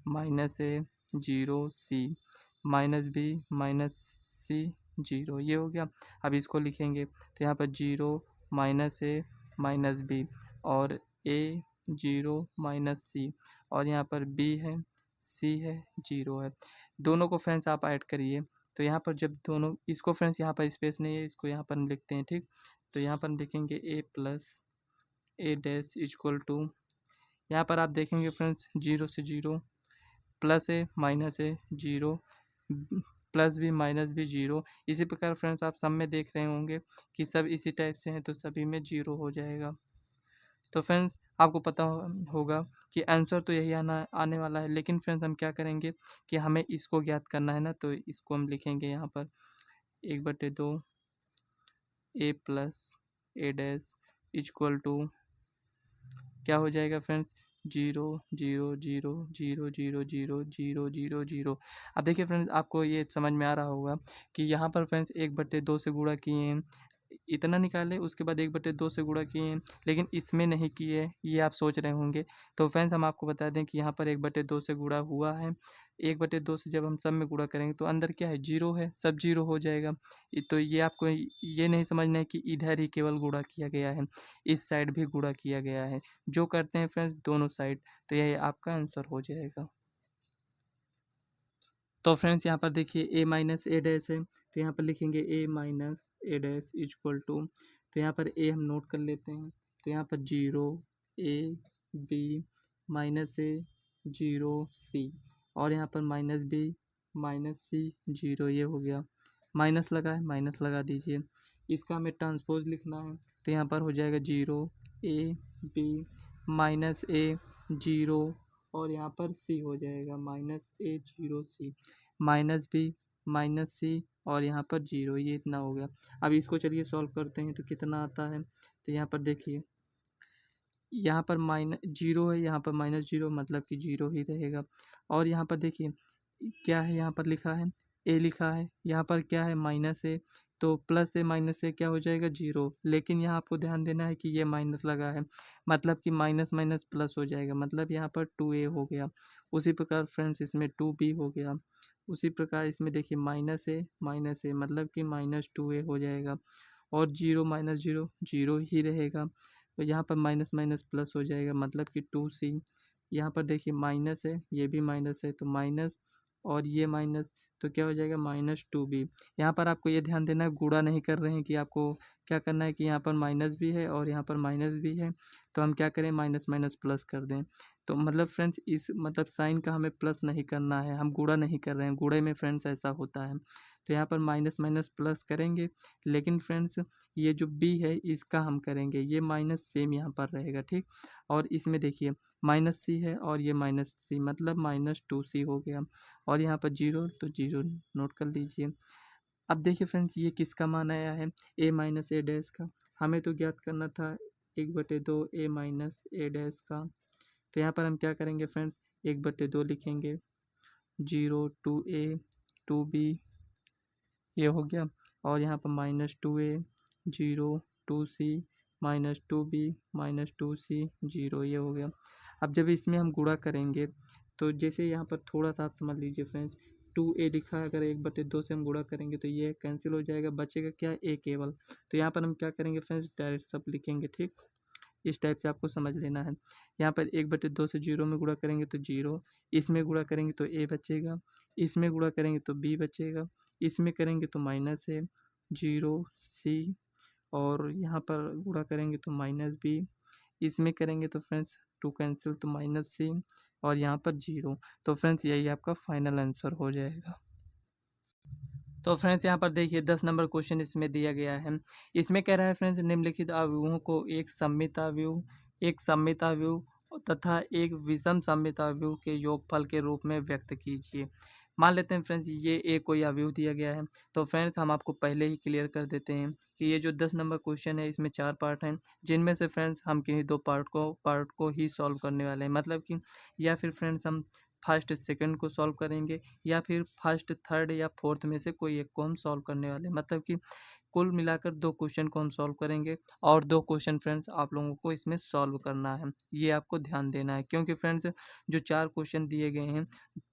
minus A 0 C minus B minus C 0, ये हो गया। अब इसको लिखेंगे तो यहाँ पर 0 माइनस ए माइनस बी और ए 0 माइनस सी और यहाँ पर बी है सी है 0 है। दोनों को फ्रेंड्स आप ऐड करिए। तो यहाँ पर जब दोनों, इसको फ्रेंड्स यहाँ पर स्पेस नहीं है, इसको यहाँ पर हम लिखते हैं, ठीक। तो यहाँ पर हम लिखेंगे A plus A dash equal to, यहाँ पर आप देखेंगे फ्रेंड्स 0 से 0, plus A minus A 0, plus B minus B 0। इसी प्रकार फ्रेंड्स आप सब में देख रहे होंगे कि सब इसी टाइप से हैं, तो सभी में 0 हो जाएगा। तो फ्रेंड्स आपको पता होगा कि आंसर तो यही आने वाला है, लेकिन फ्रेंड्स हम क्या करेंगे कि हमें इसको ज्ञात करना है ना, तो इसको हम लिखेंगे यहाँ पर 1/2 A plus A dash equal to, क्या हो जाएगा फ्रेंड्स, 0 0 0 0 0 0 0 0 0। अब देखिए फ्रेंड्स आपको ये समझ में आ रहा होगा कि यहाँ पर फ्रेंड्स 1/2 से गुणा किए हैं, इतना निकाले, उसके बाद 1/2 से गुणा किए हैं, लेकिन इसमें नहीं किए, ये आप सोच रहे होंगे। तो फ्रेंड्स हम आपको बता दें कि यहाँ पर 1/2 से गुणा हुआ है। 1/2 से जब हम सब में गुणा करेंगे तो अंदर क्या है, 0 है, सब 0 हो जाएगा। तो ये आपको ये नहीं समझना है कि इधर ही केवल गुणा किया गया है, इस साइड भी गुणा किया गया है। जो करते हैं फ्रेंड्स दोनों साइड, तो यही आपका आंसर हो जाएगा। तो फ्रेंड्स यहाँ पर देखिए ए माइनस ए डैश है, तो यहाँ पर लिखेंगे A minus A dash equal to, तो यहाँ पर ए हम नोट कर लेते हैं। तो यहाँ पर 0 ए बी माइनस ए 0 सी और यहाँ पर माइनस बी माइनस सी 0, ये हो गया। माइनस लगा है, माइनस लगा दीजिए। इसका हमें ट्रांसपोज लिखना है, तो यहाँ पर हो जाएगा 0 ए बी माइनस ए 0 और यहाँ पर सी हो जाएगा minus A 0 C minus B minus सी और यहाँ पर 0, ये इतना हो गया। अब इसको चलिए सॉल्व करते हैं तो कितना आता है। तो यहाँ पर देखिए, यहाँ पर माइनस 0 है, यहाँ पर -0 मतलब कि 0 ही रहेगा। और यहाँ पर देखिए क्या है, यहाँ पर लिखा है ए लिखा है, यहाँ पर क्या है माइनस है, तो प्लस है माइनस से क्या हो जाएगा 0। लेकिन यहाँ आपको ध्यान देना है कि ये माइनस लगा है, मतलब कि माइनस माइनस प्लस हो जाएगा, मतलब यहाँ पर 2a हो गया। उसी प्रकार फ्रेंड्स इसमें 2b हो गया। उसी प्रकार इसमें देखिए माइनस है मतलब कि -2a हो जाएगा। और 0 माइनस 0 0 ही रहेगा। तो यहाँ पर माइनस माइनस प्लस हो जाएगा, मतलब कि 2c। यहाँ पर देखिए माइनस है, ये भी माइनस है, तो माइनस और ये माइनस, तो क्या हो जाएगा -2b। यहाँ पर आपको ये ध्यान देना है, गुणा नहीं कर रहे हैं, कि आपको क्या करना है कि यहाँ पर माइनस भी है और यहाँ पर माइनस भी है, तो हम क्या करें माइनस माइनस प्लस कर दें। तो मतलब फ्रेंड्स इस मतलब साइन का हमें प्लस नहीं करना है, हम गुणा नहीं कर रहे हैं, गुणे में फ्रेंड्स ऐसा होता है। तो यहाँ पर माइनस माइनस प्लस करेंगे, लेकिन फ्रेंड्स ये जो b है इसका हम करेंगे, ये माइनस सेम यहाँ पर रहेगा, ठीक। और इसमें देखिए -c है और ये -c मतलब -2c हो गया। और यहाँ पर 0 तो 0 नोट कर लीजिए। अब देखिए फ्रेंड्स ये किसका मान आया है, a माइनस ए डैश का। हमें तो ज्ञात करना था 1/2 a माइनस ए डैश का। तो यहाँ पर हम क्या करेंगे फ्रेंड्स, 1/2 लिखेंगे, 0 2a 2b, ये हो गया। और यहाँ पर -2a 0 2c -2b -2c 0, ये हो गया। अब जब इसमें हम गुणा करेंगे तो जैसे यहाँ पर थोड़ा सा आप समझ लीजिए फ्रेंड्स, 2a लिखा है, अगर 1/2 से हम गुणा करेंगे तो ये कैंसिल हो जाएगा, बचेगा क्या a केवल। तो यहाँ पर हम क्या करेंगे फ्रेंड्स, डायरेक्ट सब लिखेंगे, ठीक। इस टाइप से आपको समझ लेना है। यहाँ पर 1/2 से 0 में गुणा करेंगे तो 0, इसमें गुणा करेंगे तो a बचेगा, इसमें गुणा करेंगे तो b बचेगा, इसमें करेंगे तो माइनस है 0 c और यहाँ पर गुणा करेंगे तो -b, इसमें करेंगे तो फ्रेंड्स 2 कैंसिल तो -c और यहाँ पर 0। तो फ्रेंड्स यही आपका फाइनल आंसर हो जाएगा। तो फ्रेंड्स यहाँ पर देखिए 10 नंबर क्वेश्चन इसमें दिया गया है। इसमें कह रहा है फ्रेंड्स निम्नलिखित अवयवों को एक सममित अवयव तथा एक विषम सममित अवयव के योगफल के रूप में व्यक्त कीजिए। मान लेते हैं फ्रेंड्स ये एक कोई अवयव दिया गया है। तो फ्रेंड्स हम आपको पहले ही क्लियर कर देते हैं कि ये जो 10 नंबर क्वेश्चन है इसमें 4 पार्ट हैं, जिनमें से फ्रेंड्स हम किन्हीं 2 पार्ट को ही सॉल्व करने वाले हैं। मतलब कि या फिर फ्रेंड्स हम फर्स्ट सेकंड को सॉल्व करेंगे या फिर फर्स्ट थर्ड या फोर्थ में से कोई एक को हम सॉल्व करने वाले हैं। मतलब कि कुल मिलाकर 2 क्वेश्चन को हम सॉल्व करेंगे और 2 क्वेश्चन फ्रेंड्स आप लोगों को इसमें सॉल्व करना है। ये आपको ध्यान देना है क्योंकि फ्रेंड्स जो 4 क्वेश्चन दिए गए हैं,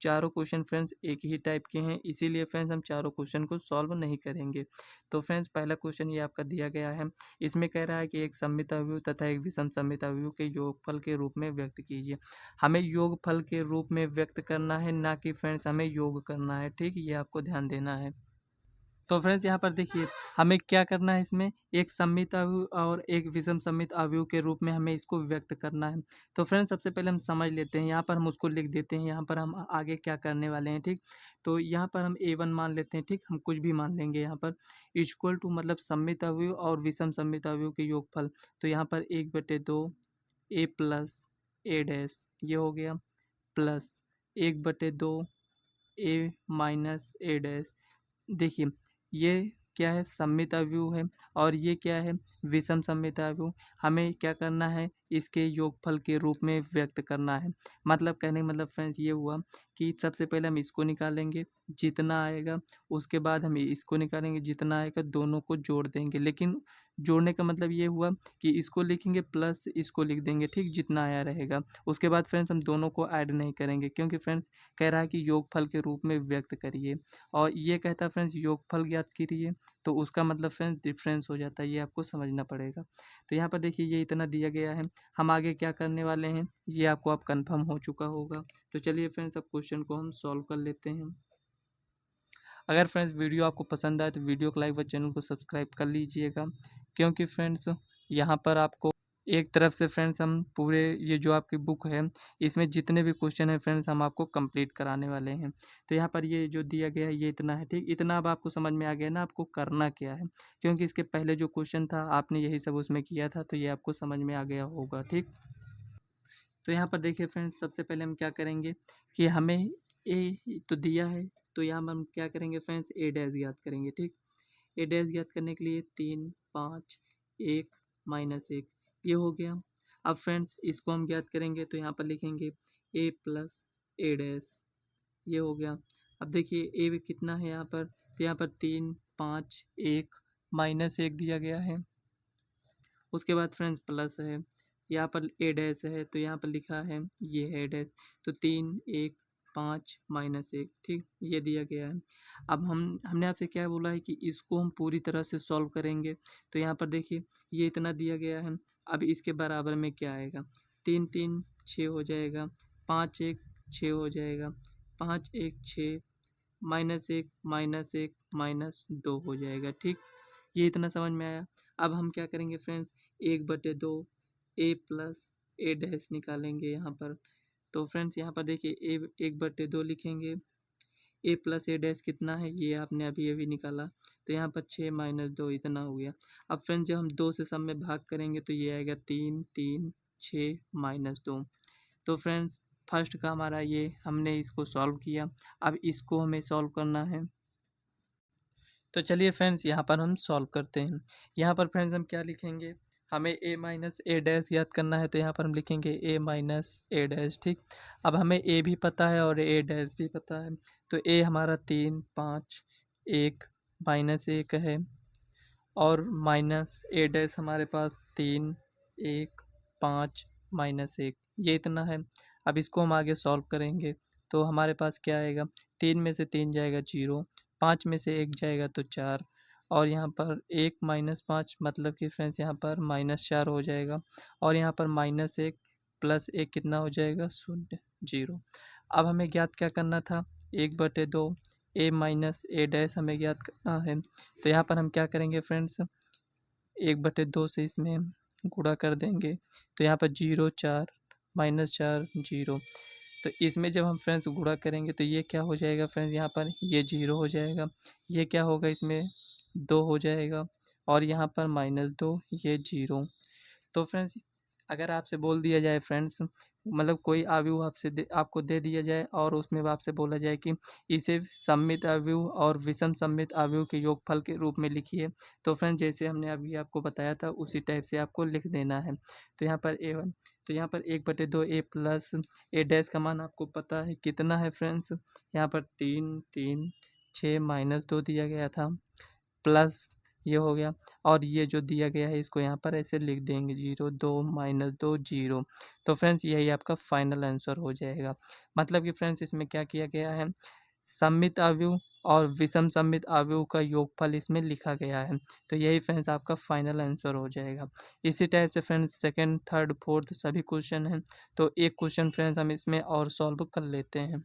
चारों क्वेश्चन फ्रेंड्स एक ही टाइप के हैं, इसीलिए फ्रेंड्स हम चारों क्वेश्चन को सॉल्व नहीं करेंगे। तो फ्रेंड्स पहला क्वेश्चन ये आपका दिया गया है। इसमें कह रहा है कि एक सममित अवयव तथा एक विषम सममित अवयव के योगफल के रूप में व्यक्त कीजिए। हमें योगफल के रूप में व्यक्त करना है, ना कि फ्रेंड्स हमें योग करना है। ठीक, ये आपको ध्यान देना है। तो फ्रेंड्स यहाँ पर देखिए हमें क्या करना है, इसमें एक सममित अवयव और एक विषम सममित अवयव के रूप में हमें इसको व्यक्त करना है। तो फ्रेंड्स सबसे पहले हम समझ लेते हैं, यहाँ पर हम उसको लिख देते हैं, यहाँ पर हम आगे क्या करने वाले हैं। ठीक, तो यहाँ पर हम A1 मान लेते हैं। ठीक, हम कुछ भी मान लेंगे यहाँ पर इक्वल टू मतलब सममित अवयव और विषम सममित अवयव के योगफल। तो यहाँ पर 1/2 A प्लस A डैश ये हो गया, plus 1/2 A minus A dash. देखिए ये क्या है, सममित अवयव है और ये क्या है, विषम सममित अवयव। हमें क्या करना है, इसके योगफल के रूप में व्यक्त करना है। मतलब कहने का मतलब फ्रेंड्स ये हुआ कि सबसे पहले हम इसको निकालेंगे जितना आएगा, उसके बाद हम इसको निकालेंगे जितना आएगा, दोनों को जोड़ देंगे। लेकिन जोड़ने का मतलब ये हुआ कि इसको लिखेंगे प्लस इसको लिख देंगे। ठीक, जितना आया रहेगा। उसके बाद फ्रेंड्स हम दोनों को ऐड नहीं करेंगे क्योंकि फ्रेंड्स कह रहा है कि योगफल के रूप में व्यक्त करिए और ये कहता है फ्रेंड्स योगफल ज्ञात कीजिए, तो उसका मतलब फ्रेंड्स डिफरेंस हो जाता है, ये आपको समझना पड़ेगा। तो यहाँ पर देखिए ये इतना दिया गया है, हम आगे क्या करने वाले हैं ये आपको अब कंफर्म हो चुका होगा। तो चलिए फ्रेंड्स अब क्वेश्चन को हम सॉल्व कर लेते हैं। अगर फ्रेंड्स वीडियो आपको पसंद आए तो वीडियो को लाइक व चैनल को सब्सक्राइब कर लीजिएगा, क्योंकि फ्रेंड्स यहाँ पर आपको एक तरफ से फ्रेंड्स हम पूरे ये जो आपकी बुक है इसमें जितने भी क्वेश्चन हैं फ्रेंड्स हम आपको कंप्लीट कराने वाले हैं। तो यहाँ पर ये जो दिया गया है ये इतना है। ठीक, इतना अब आपको समझ में आ गया ना आपको करना क्या है, क्योंकि इसके पहले जो क्वेश्चन था आपने यही सब उसमें किया था, तो ये आपको समझ में आ गया होगा। ठीक, तो यहाँ पर देखिए फ्रेंड्स सबसे पहले हम क्या करेंगे कि हमें ए तो दिया है, तो यहाँ पर हम क्या करेंगे फ्रेंड्स A डैश ज्ञात करेंगे। ठीक, A डैश ज्ञात करने के लिए 3 5 1 माइनस 1 ये हो गया। अब फ्रेंड्स इसको हम ज्ञात करेंगे तो यहाँ पर लिखेंगे A प्लस A डैश ये हो गया। अब देखिए A कितना है यहाँ पर, तो यहाँ पर 3 5 1 माइनस 1 दिया गया है। उसके बाद फ्रेंड्स प्लस है, यहाँ पर A डैश है तो यहाँ पर लिखा है ये है डैश, तो 3 1 5 माइनस 1। ठीक, ये दिया गया है। अब हमने आपसे क्या बोला है कि इसको हम पूरी तरह से सॉल्व करेंगे। तो यहाँ पर देखिए ये इतना दिया गया है। अब इसके बराबर में क्या आएगा, 3 3 6 हो जाएगा, 5 1 6 हो जाएगा, 5 1 6 -1 -2 हो जाएगा। ठीक, ये इतना समझ में आया। अब हम क्या करेंगे friends, 1/2 A plus A dash निकालेंगे यहाँ पर। तो फ्रेंड्स यहाँ पर देखिए A 1/2 लिखेंगे, A प्लस A डैश कितना है ये आपने अभी अभी निकाला, तो यहाँ पर 6 -2 इतना हो गया। अब फ्रेंड्स जब हम 2 से सब में भाग करेंगे तो ये आएगा 3 3 6 -2। तो फ्रेंड्स फर्स्ट का हमारा ये हमने इसको सॉल्व किया। अब इसको हमें सॉल्व करना है। तो चलिए फ्रेंड्स यहाँ पर हम सॉल्व करते हैं। यहाँ पर फ्रेंड्स हम क्या लिखेंगे, हमें A माइनस A डैश याद करना है, तो यहाँ पर हम लिखेंगे A माइनस A डैश। ठीक, अब हमें A भी पता है और A डैश भी पता है, तो A हमारा 3 5 1 -1 है और माइनस A डैश हमारे पास 3 1 5 -1 ये इतना है। अब इसको हम आगे सॉल्व करेंगे तो हमारे पास क्या आएगा, 3 में से 3 जाएगा 0, 5 में से 1 जाएगा तो 4 और यहाँ पर 1 -5 मतलब कि फ्रेंड्स यहाँ पर -4 हो जाएगा और यहाँ पर -1 प्लस 1 कितना हो जाएगा, 0 0। अब हमें ज्ञात क्या करना था, 1/2 A माइनस A डैश हमें ज्ञात करना है। तो यहाँ पर हम क्या करेंगे फ्रेंड्स, 1/2 से इसमें गुणा कर देंगे, तो यहाँ पर 0 4 -4 0। तो इसमें जब हम फ्रेंड्स गुणा करेंगे तो ये क्या हो जाएगा फ्रेंड्स, यहाँ पर ये 0 हो जाएगा, ये क्या होगा इसमें 2 हो जाएगा और यहाँ पर -2 ये 0। तो फ्रेंड्स अगर आपसे बोल दिया जाए फ्रेंड्स, मतलब कोई अवयव आपको दे दिया जाए और उसमें आपसे बोला जाए कि इसे सममित अवयव और विषम सममित अवयव के योगफल के रूप में लिखिए, तो फ्रेंड्स जैसे हमने अभी आपको बताया था उसी टाइप से आपको लिख देना है। तो यहाँ पर A1, तो यहाँ पर 1/2 A प्लस A डैश का मान आपको पता है कितना है फ्रेंड्स, यहाँ पर 3 3 6 -2 दिया गया था, प्लस ये हो गया और ये जो दिया गया है इसको यहाँ पर ऐसे लिख देंगे 0 2 -2 0। तो फ्रेंड्स यही आपका फाइनल आंसर हो जाएगा। मतलब कि फ्रेंड्स इसमें क्या किया गया है, सममित अवयव और विषम सममित अवयव का योगफल इसमें लिखा गया है। तो यही फ्रेंड्स आपका फाइनल आंसर हो जाएगा। इसी टाइप से फ्रेंड्स सेकंड, थर्ड, फोर्थ सभी क्वेश्चन हैं। तो एक क्वेश्चन फ्रेंड्स हम इसमें और सॉल्व कर लेते हैं।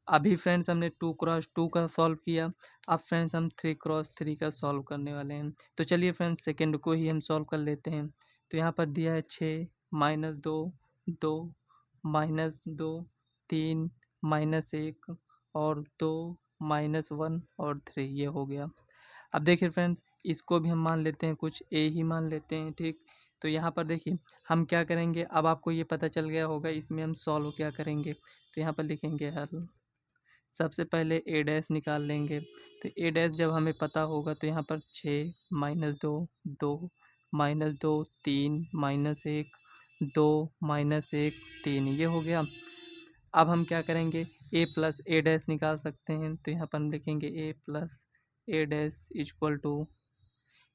अभी फ्रेंड्स हमने 2x2 का सॉल्व किया, अब फ्रेंड्स हम 3x3 का सॉल्व करने वाले हैं। तो चलिए फ्रेंड्स सेकंड को ही हम सॉल्व कर लेते हैं। तो यहाँ पर दिया है 6 -2 2 -2 3 -1 और 2 -1 और 3 ये हो गया। अब देखिए फ्रेंड्स इसको भी हम मान लेते हैं कुछ ए ही मान लेते हैं, ठीक। तो यहाँ पर देखिए हम क्या करेंगे, अब आपको ये पता चल गया होगा इसमें हम सॉल्व क्या करेंगे। तो यहाँ पर लिखेंगे हल, सबसे पहले ए डैश निकाल लेंगे। तो ए डैश जब हमें पता होगा तो यहाँ पर 6 -2 2 -2 3 -1 2 -1 3 ये हो गया। अब हम क्या करेंगे, ए प्लस ए डैश निकाल सकते हैं। तो यहाँ पर हम लिखेंगे A plus A dash equal to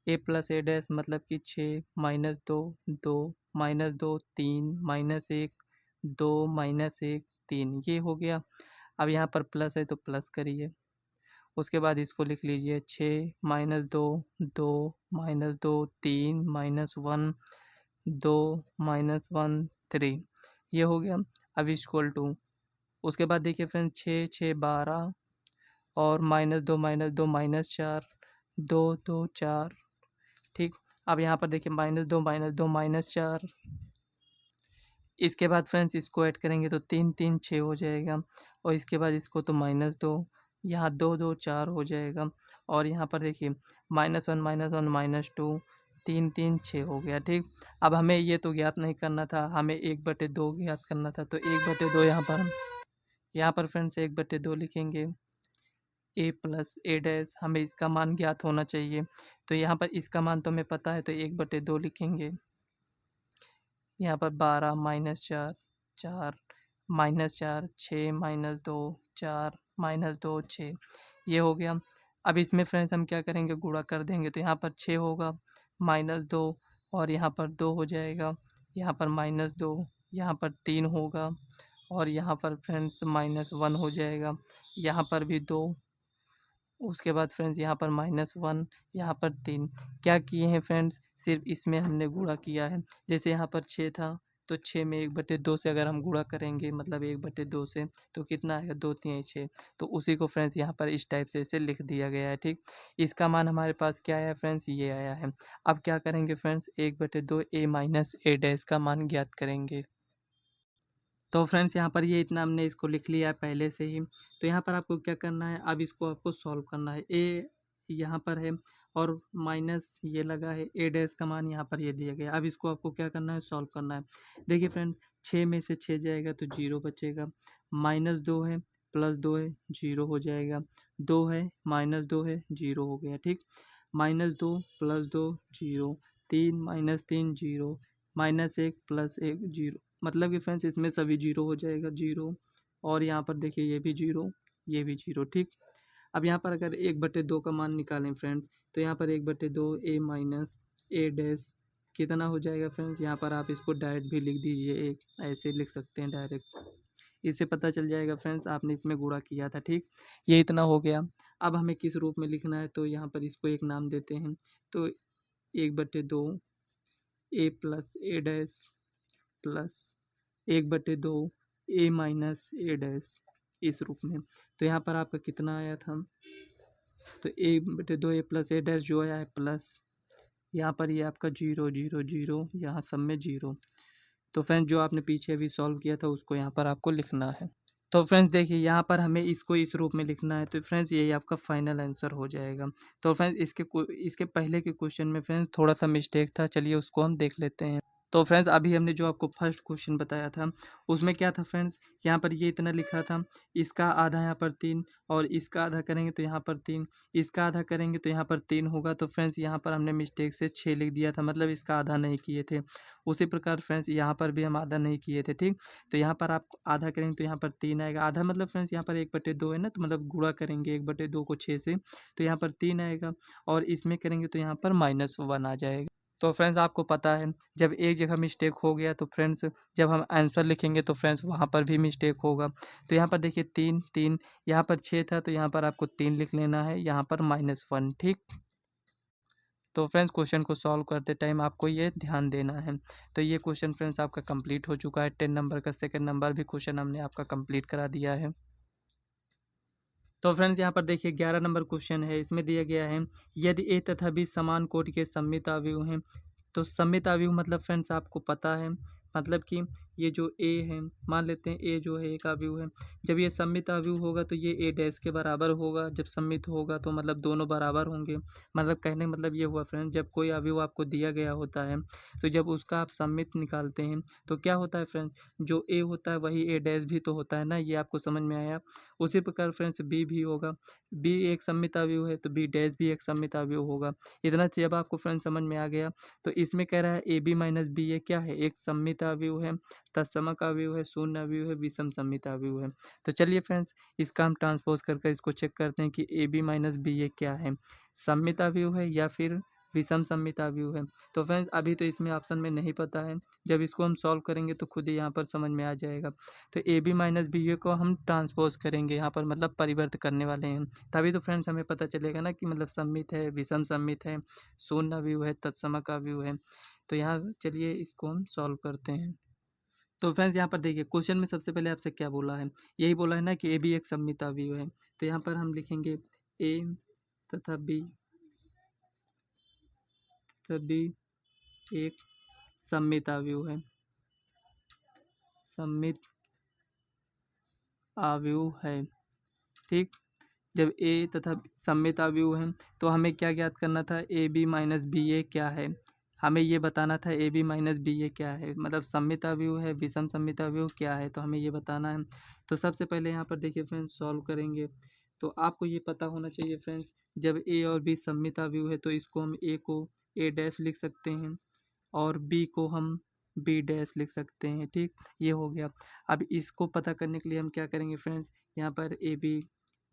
A plus A dash मतलब कि 6 -2 2 -2 3 -1 2 -1 3 ये हो गया। अब यहाँ पर प्लस है तो प्लस करिए, उसके बाद इसको लिख लीजिए 6 -2 2 -2 3 -1 2 -1 3 ये हो गया। अब इक्वल टू, उसके बाद देखिए फ्रेंड्स 6 6 12 और -2 -2 -4 2 2 4, ठीक। अब यहाँ पर देखिए -2 -2 -4, इसके बाद फ्रेंड्स इसको ऐड करेंगे तो 3 3 6 हो जाएगा और इसके बाद इसको तो -2, यहाँ 2 2 4 हो जाएगा और यहाँ पर देखिए -1 -1 -2 3 3 6 हो गया, ठीक। अब हमें ये तो ज्ञात नहीं करना था, हमें 1/2 ज्ञात करना था। तो 1/2 यहाँ पर फ्रेंड्स 1/2 लिखेंगे, ए प्लस ए डैश हमें इसका मान ज्ञात होना चाहिए। तो यहाँ पर इसका मान तो हमें पता है तो 1/2 लिखेंगे। यहाँ पर 12 -4 4 -4 6 -2 4 -2 6 ये हो गया। अब इसमें फ्रेंड्स हम क्या करेंगे, गुणा कर देंगे। तो यहाँ पर 6 होगा -2 और यहाँ पर 2 हो जाएगा, यहाँ पर -2 यहाँ पर 3 होगा और यहाँ पर फ्रेंड्स -1 हो जाएगा, यहाँ पर भी 2, उसके बाद फ्रेंड्स यहाँ पर -1 यहाँ पर 3। क्या किए हैं फ्रेंड्स, सिर्फ इसमें हमने गुणा किया है। जैसे यहाँ पर 6 था तो 6 में 1/2 से अगर हम गुणा करेंगे मतलब 1/2 से तो कितना आएगा, 2 3 6। तो उसी को फ्रेंड्स यहाँ पर इस टाइप से ऐसे लिख दिया गया है, ठीक। इसका मान हमारे पास क्या आया फ्रेंड्स, ये आया है। अब क्या करेंगे friends, 1/2 A minus A dash का मान ज्ञात करेंगे। तो फ्रेंड्स यहाँ पर ये इतना हमने इसको लिख लिया है पहले से ही। तो यहाँ पर आपको क्या करना है, अब इसको आपको सॉल्व करना है। ए यहाँ पर है और माइनस ये लगा है, ए डैश का मान यहाँ पर ये दिया गया। अब इसको आपको क्या करना है, सॉल्व करना है। देखिए फ्रेंड्स 6 में से 6 जाएगा तो 0 बचेगा, -2 है +2 है 0 हो जाएगा, 2 है -2 है 0 हो गया, ठीक। -2 +2 0 3 -3 0 -1 +1 0, मतलब कि फ्रेंड्स इसमें सभी 0 हो जाएगा 0 और यहाँ पर देखिए ये भी 0 ये भी 0, ठीक। अब यहाँ पर अगर 1/2 का मान निकालें फ्रेंड्स तो यहाँ पर 1/2 ए माइनस ए डैश कितना हो जाएगा फ्रेंड्स, यहाँ पर आप इसको डायरेक्ट भी लिख दीजिए, एक ऐसे लिख सकते हैं डायरेक्ट, इससे पता चल जाएगा फ्रेंड्स आपने इसमें गुणा किया था, ठीक। ये इतना हो गया। अब हमें किस रूप में लिखना है, तो यहाँ पर इसको एक नाम देते हैं। तो 1/2 A plus A dash plus 1/2 A minus A dash इस रूप में। तो यहाँ पर आपका कितना आया था, तो 1/2 ए प्लस ए डैश जो आया है प्लस, यहाँ पर ये आपका 0 0 0 यहाँ सब में 0। तो फ्रेंड्स जो आपने पीछे अभी सॉल्व किया था उसको यहाँ पर आपको लिखना है। तो फ्रेंड्स देखिए यहाँ पर हमें इसको इस रूप में लिखना है, तो फ्रेंड्स यही आपका फाइनल आंसर हो जाएगा। तो फ्रेंड्स इसके पहले के क्वेश्चन में फ्रेंड्स थोड़ा सा मिस्टेक था, चलिए उसको हम देख लेते हैं। तो फ्रेंड्स अभी हमने जो आपको फर्स्ट क्वेश्चन बताया था उसमें क्या था फ्रेंड्स, यहाँ पर ये इतना लिखा था, इसका आधा यहाँ पर 3 और इसका आधा करेंगे तो यहाँ पर 3, इसका आधा करेंगे तो यहाँ पर 3 होगा। तो फ्रेंड्स यहाँ पर हमने मिस्टेक से 6 लिख दिया था, मतलब इसका आधा नहीं किए थे। उसी प्रकार फ्रेंड्स यहाँ पर भी हम आधा नहीं किए थे, ठीक। तो यहाँ पर आप आधा करेंगे तो यहाँ पर 3 आएगा, आधा मतलब फ्रेंड्स यहाँ पर 1/2 है ना, तो मतलब गुणा करेंगे 1/2 को 6 से, तो यहाँ पर 3 आएगा और इसमें करेंगे तो यहाँ पर -1 आ जाएगा। तो फ्रेंड्स आपको पता है जब एक जगह मिस्टेक हो गया तो फ्रेंड्स जब हम आंसर लिखेंगे तो फ्रेंड्स वहाँ पर भी मिस्टेक होगा। तो यहाँ पर देखिए 3 3, यहाँ पर 6 था तो यहाँ पर आपको 3 लिख लेना है, यहाँ पर -1, ठीक। तो फ्रेंड्स क्वेश्चन को सॉल्व करते टाइम आपको ये ध्यान देना है। तो ये क्वेश्चन फ्रेंड्स आपका कंप्लीट हो चुका है, 10 नंबर का सेकंड नंबर भी क्वेश्चन हमने आपका कंप्लीट करा दिया है। तो फ्रेंड्स यहाँ पर देखिए 11 नंबर क्वेश्चन है, इसमें दिया गया है यदि ए तथा बी समान कोटि के सममित अवयव हैं। तो सममित अवयव मतलब फ्रेंड्स आपको पता है, मतलब कि ये जो ए है, मान लेते हैं ए जो है एक अवयव है, जब ये सममित अवयव होगा तो ये ए डैश के बराबर होगा, जब सममित होगा तो मतलब दोनों बराबर होंगे। मतलब कहने का मतलब ये हुआ फ्रेंड्स, जब कोई अवयव आपको दिया गया होता है तो जब उसका आप सममित निकालते हैं तो क्या होता है फ्रेंड्स, जो ए होता है वही ए डैश भी तो होता है ना, ये आपको समझ में आया। उसी प्रकार फ्रेंड्स बी भी होगा, बी एक सममित अवयव है तो बी डैश भी एक सममित अवयव होगा। इतना जब आपको फ्रेंड्स समझ में आ गया तो इसमें कह रहा है ए बी माइनस बी ये क्या है, एक सममित अवयव है, तत्समक अवयव है, शून्य अवयव है, विषम सममित अवयव है। तो चलिए फ्रेंड्स इसका हम ट्रांसपोज करके इसको चेक करते हैं कि ए बी माइनस बी ये क्या है, सममित अवयव है या फिर विषम सममित अवयव है। तो फ्रेंड्स अभी तो इसमें ऑप्शन में नहीं पता है, जब इसको हम सॉल्व करेंगे तो खुद ही यहाँ पर समझ में आ जाएगा। तो ए बी माइनस बी ए को हम ट्रांसपोज करेंगे, यहाँ पर मतलब परिवर्त करने वाले हैं, तभी तो फ्रेंड्स हमें पता चलेगा ना कि मतलब सममित है, विषम सममित है, शून्य अवयव है, तत्समक अवयव है। तो यहाँ चलिए इसको हम सॉल्व करते हैं। तो फ्रेंड्स यहाँ पर देखिए क्वेश्चन में सबसे पहले आपसे क्या बोला है, यही बोला है ना कि ए बी एक सममित अवयव है। तो यहाँ पर हम लिखेंगे ए तथा बी एक सममित अवयव है, सममित अवयव है, ठीक। जब ए तथा सममित अवयव हैं तो हमें क्या ज्ञात करना था, ए बी माइनस बी ए क्या है, हमें ये बताना था ए बी माइनस बी ए क्या है, मतलब सममित अवयव है, विषम सममित अवयव क्या है, तो हमें ये बताना है। तो सबसे पहले यहाँ पर देखिए फ्रेंड्स सॉल्व करेंगे तो आपको ये पता होना चाहिए फ्रेंड्स, जब ए और बी सममित अवयव है तो इसको हम ए को ए डैश लिख सकते हैं और बी को हम बी डैश लिख सकते हैं, ठीक। ये हो गया। अब इसको पता करने के लिए हम क्या करेंगे फ्रेंड्स, यहाँ पर ए बी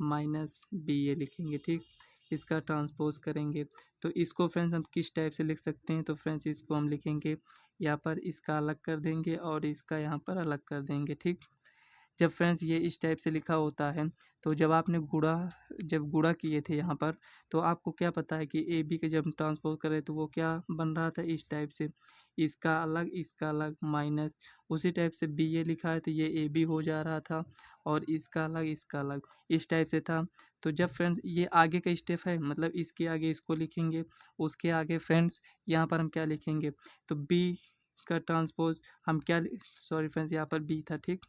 माइनस बी ए लिखेंगे, ठीक। इसका ट्रांसपोज करेंगे तो इसको फ्रेंड्स हम किस टाइप से लिख सकते हैं, तो फ्रेंड्स इसको हम लिखेंगे यहाँ पर इसका अलग कर देंगे और इसका यहाँ पर अलग कर देंगे, ठीक। जब फ्रेंड्स ये इस टाइप से लिखा होता है तो जब आपने जब गुणा किए थे यहाँ पर तो आपको क्या पता है कि ए बी के जब ट्रांसपोज करें तो वो क्या बन रहा था, इस टाइप से, इसका अलग माइनस, उसी टाइप से बी ए लिखा है तो ये ए बी हो जा रहा था और इसका अलग इस टाइप से था। तो जब फ्रेंड्स ये आगे का स्टेप है, मतलब इसके आगे इसको लिखेंगे, उसके आगे फ्रेंड्स यहाँ पर हम क्या लिखेंगे, तो बी का ट्रांसपोज हम क्या, सॉरी फ्रेंड्स यहाँ पर बी था, ठीक।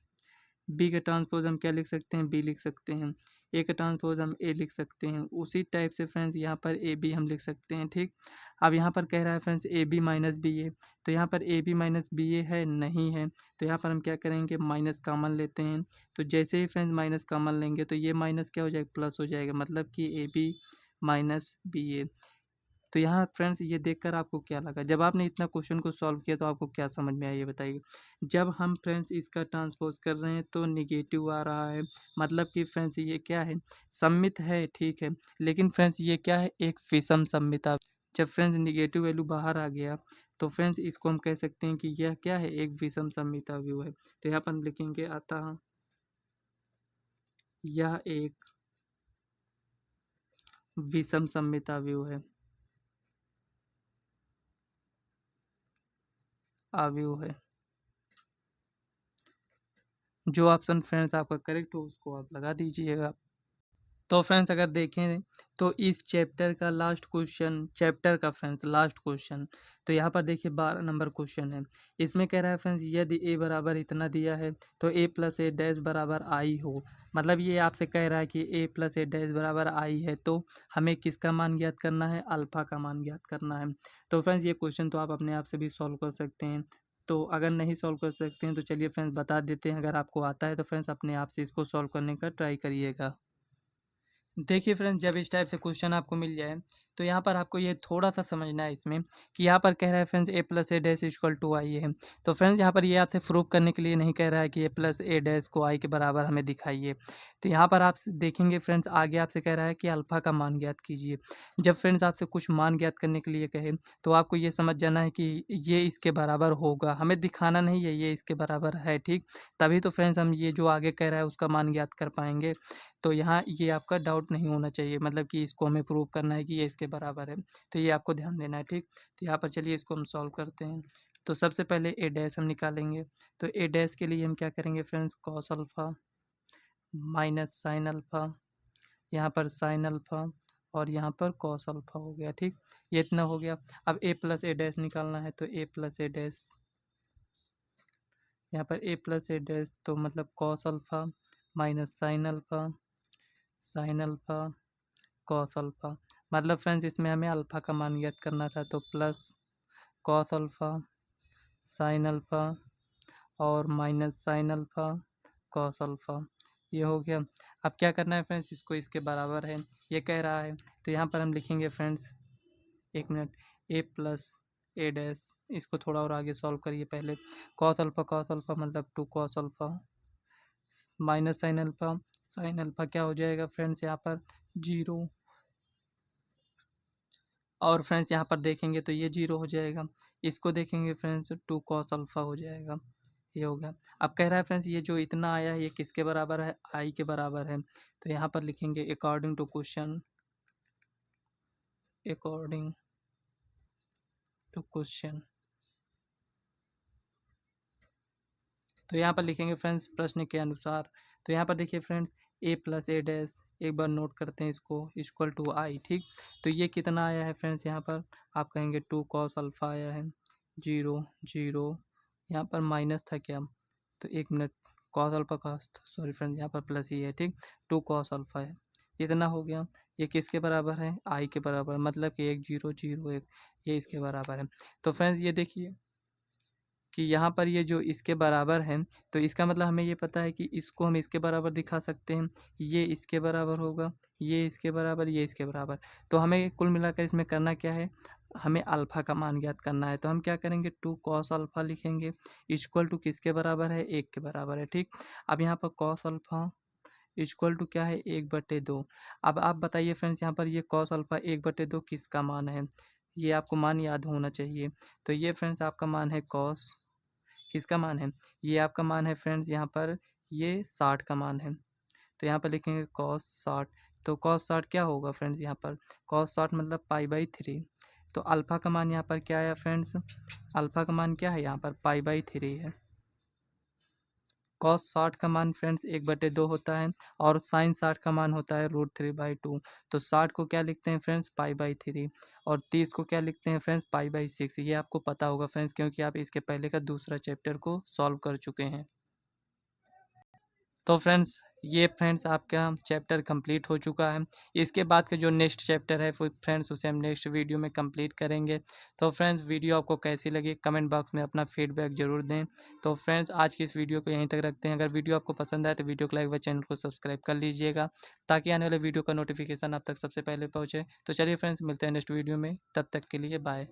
बी का ट्रांसपोज हम क्या लिख सकते हैं, बी लिख सकते हैं, ए का ट्रांसपोज हम ए लिख सकते हैं, उसी टाइप से फ्रेंड्स यहाँ पर ए बी हम लिख सकते हैं, ठीक। अब यहाँ पर कह रहा है friends A B minus B A, तो यहाँ पर A B minus B A है नहीं है, तो यहाँ पर हम क्या करेंगे, माइनस कॉमन लेते हैं। तो जैसे ही फ्रेंड्स माइनस कॉमन लेंगे तो ये माइनस क्या हो जाएगा, प्लस हो जाएगा, मतलब कि ए बी माइनस बी ए। तो यहाँ फ्रेंड्स ये देखकर आपको क्या लगा, जब आपने इतना क्वेश्चन को सॉल्व किया तो आपको क्या समझ में आया ये बताइए। जब हम फ्रेंड्स इसका ट्रांसपोज कर रहे हैं तो निगेटिव आ रहा है, मतलब कि फ्रेंड्स ये क्या है, सममित है, ठीक है, लेकिन फ्रेंड्स ये क्या है, एक विषम सममिता। जब फ्रेंड्स निगेटिव वैल्यू बाहर आ गया तो फ्रेंड्स इसको हम कह सकते हैं कि यह क्या है, एक विषम सममिता व्यू है। तो यहाँ पर हम लिखेंगे अतः यह एक विषम सममिता व्यू है, अव्यू है। जो ऑप्शन फ्रेंड्स आपका करेक्ट हो उसको आप लगा दीजिएगा। तो फ्रेंड्स अगर देखें तो इस चैप्टर का लास्ट क्वेश्चन, चैप्टर का फ्रेंड्स लास्ट क्वेश्चन, तो यहाँ पर देखिए 12 नंबर क्वेश्चन है। इसमें कह रहा है फ्रेंड्स यदि ए बराबर इतना दिया है तो ए प्लस ए डैश बराबर आई हो। मतलब ये आपसे कह रहा है कि ए प्लस ए डैश बराबर आई है, तो हमें किसका मान ज्ञात करना है? अल्फ़ा का मान ज्ञात करना है। तो फ्रेंड्स ये क्वेश्चन तो आप अपने आप से भी सॉल्व कर सकते हैं। तो अगर नहीं सॉल्व कर सकते हैं तो चलिए फ्रेंड्स बता देते हैं। अगर आपको आता है तो फ्रेंड्स अपने आप से इसको सॉल्व करने का ट्राई करिएगा। देखिए फ्रेंड्स, जब इस टाइप से क्वेश्चन आपको मिल जाए तो यहाँ पर आपको ये थोड़ा-सा समझना है इसमें कि यहाँ पर कह रहा है friends A plus A dash equal to I है। तो फ्रेंड्स यहाँ पर ये आपसे प्रूव करने के लिए नहीं कह रहा है कि ए प्लस ए डैश को आई के बराबर हमें दिखाइए। तो यहाँ पर आप देखेंगे फ्रेंड्स, आगे आपसे कह रहा है कि अल्फ़ा का मान ज्ञात कीजिए। जब फ्रेंड्स आपसे कुछ मान ज्ञात करने के लिए कहे तो आपको ये समझ जाना है कि ये इसके बराबर होगा, हमें दिखाना नहीं है ये इसके बराबर है, ठीक? तभी तो फ्रेंड्स हम ये जो आगे कह रहा है उसका मान ज्ञात कर पाएँगे। तो यहाँ ये आपका डाउट नहीं होना चाहिए, मतलब कि इसको हमें प्रूव करना है कि ये इसके बराबर है। तो ये आपको ध्यान देना है, ठीक? तो यहाँ पर चलिए इसको हम सॉल्व करते हैं। तो सबसे पहले ए डैश हम निकालेंगे। तो ए डैश के लिए हम क्या करेंगे friends, cos alpha minus sine alpha, यहाँ पर साइन अल्फ़ा और यहाँ पर कॉस अल्फ़ा हो गया, ठीक? ये इतना हो गया। अब ए प्लस ए डैश निकालना है, तो ए प्लस ए डैश, यहाँ पर ए प्लस ए डैश तो मतलब cos alpha minus sine alpha, sine alpha cos alpha. मतलब फ्रेंड्स इसमें हमें अल्फ़ा का मान ज्ञात करना था, तो plus cos alpha sine alpha और minus sine alpha cos alpha, ये हो गया। अब क्या करना है फ्रेंड्स, इसको इसके बराबर है ये कह रहा है, तो यहाँ पर हम लिखेंगे फ्रेंड्स, एक minute, A plus A dash, इसको थोड़ा और आगे सॉल्व करिए पहले। कॉस अल्फ़ा मतलब two cos alpha minus sine alpha क्या हो जाएगा फ्रेंड्स यहाँ पर 0, और फ्रेंड्स यहाँ पर देखेंगे तो ये 0 हो जाएगा। इसको देखेंगे फ्रेंड्स, टू कॉस अल्फ़ा हो जाएगा, ये हो गया। अब कह रहा है फ्रेंड्स ये जो इतना आया है ये किसके बराबर है? आई के बराबर है। तो यहाँ पर लिखेंगे according to question, according to question. तो यहाँ पर लिखेंगे फ्रेंड्स प्रश्न के अनुसार। तो यहाँ पर देखिए friends, A plus A dash, एक बार नोट करते हैं इसको, इक्वल टू आई, ठीक? तो ये कितना आया है फ्रेंड्स, यहाँ पर आप कहेंगे टू कॉस अल्फ़ा आया है, 0 0, यहाँ पर माइनस था क्या? तो एक minute, cos alpha cos, sorry friends यहाँ पर प्लस ही है, ठीक? टू कॉस अल्फ़ा है, इतना हो गया। ये किसके बराबर है? आई के बराबर, मतलब कि 1 0 0 1, ये इसके बराबर है। तो फ्रेंड्स ये देखिए कि यहाँ पर ये जो इसके बराबर है, तो इसका मतलब हमें ये पता है कि इसको हम इसके बराबर दिखा सकते हैं, ये इसके बराबर होगा, ये इसके बराबर, ये इसके बराबर। तो हमें कुल मिलाकर इसमें करना क्या है, हमें अल्फ़ा का मान ज्ञात करना है। तो हम क्या करेंगे, टू कॉस अल्फ़ा लिखेंगे, इक्वल टू किसके बराबर है? 1 के बराबर है, ठीक? अब यहाँ पर कॉस अल्फ़ा इक्वल टू क्या है? 1/2। अब आप बताइए फ्रेंड्स, यहाँ पर ये कॉस अल्फ़ा 1/2 किसका मान है? ये आपको मान याद होना चाहिए। तो ये फ्रेंड्स आपका मान है कॉस, किसका मान है? ये आपका मान है फ्रेंड्स यहाँ पर, ये 60 का मान है। तो यहाँ पर लिखेंगे कॉस 60। तो कॉस 60 क्या होगा फ्रेंड्स यहाँ पर? कॉस 60 मतलब पाई/3। तो अल्फ़ा का मान यहाँ पर क्या आया फ्रेंड्स? अल्फ़ा का मान क्या है यहाँ पर? पाई/3 है। कॉस 60 का मान फ्रेंड्स 1/2 होता है और साइन 60 का मान होता है √3/2। तो 60 को क्या लिखते हैं फ्रेंड्स? पाई/3, और 30 को क्या लिखते हैं फ्रेंड्स? पाई/6। ये आपको पता होगा फ्रेंड्स, क्योंकि आप इसके पहले का दूसरा चैप्टर को सॉल्व कर चुके हैं। तो फ्रेंड्स ये फ्रेंड्स आपका चैप्टर कंप्लीट हो चुका है। इसके बाद का जो नेक्स्ट चैप्टर है वो फ्रेंड्स उसे हम नेक्स्ट वीडियो में कंप्लीट करेंगे। तो फ्रेंड्स वीडियो आपको कैसी लगी कमेंट बॉक्स में अपना फीडबैक ज़रूर दें। तो फ्रेंड्स आज की इस वीडियो को यहीं तक रखते हैं। अगर वीडियो आपको पसंद आए तो वीडियो को लाइक व चैनल को सब्सक्राइब कर लीजिएगा, ताकि आने वाले वीडियो का नोटिफिकेशन आप तक सबसे पहले पहुँचे। तो चलिए फ्रेंड्स मिलते हैं नेक्स्ट वीडियो में, तब तक के लिए बाय।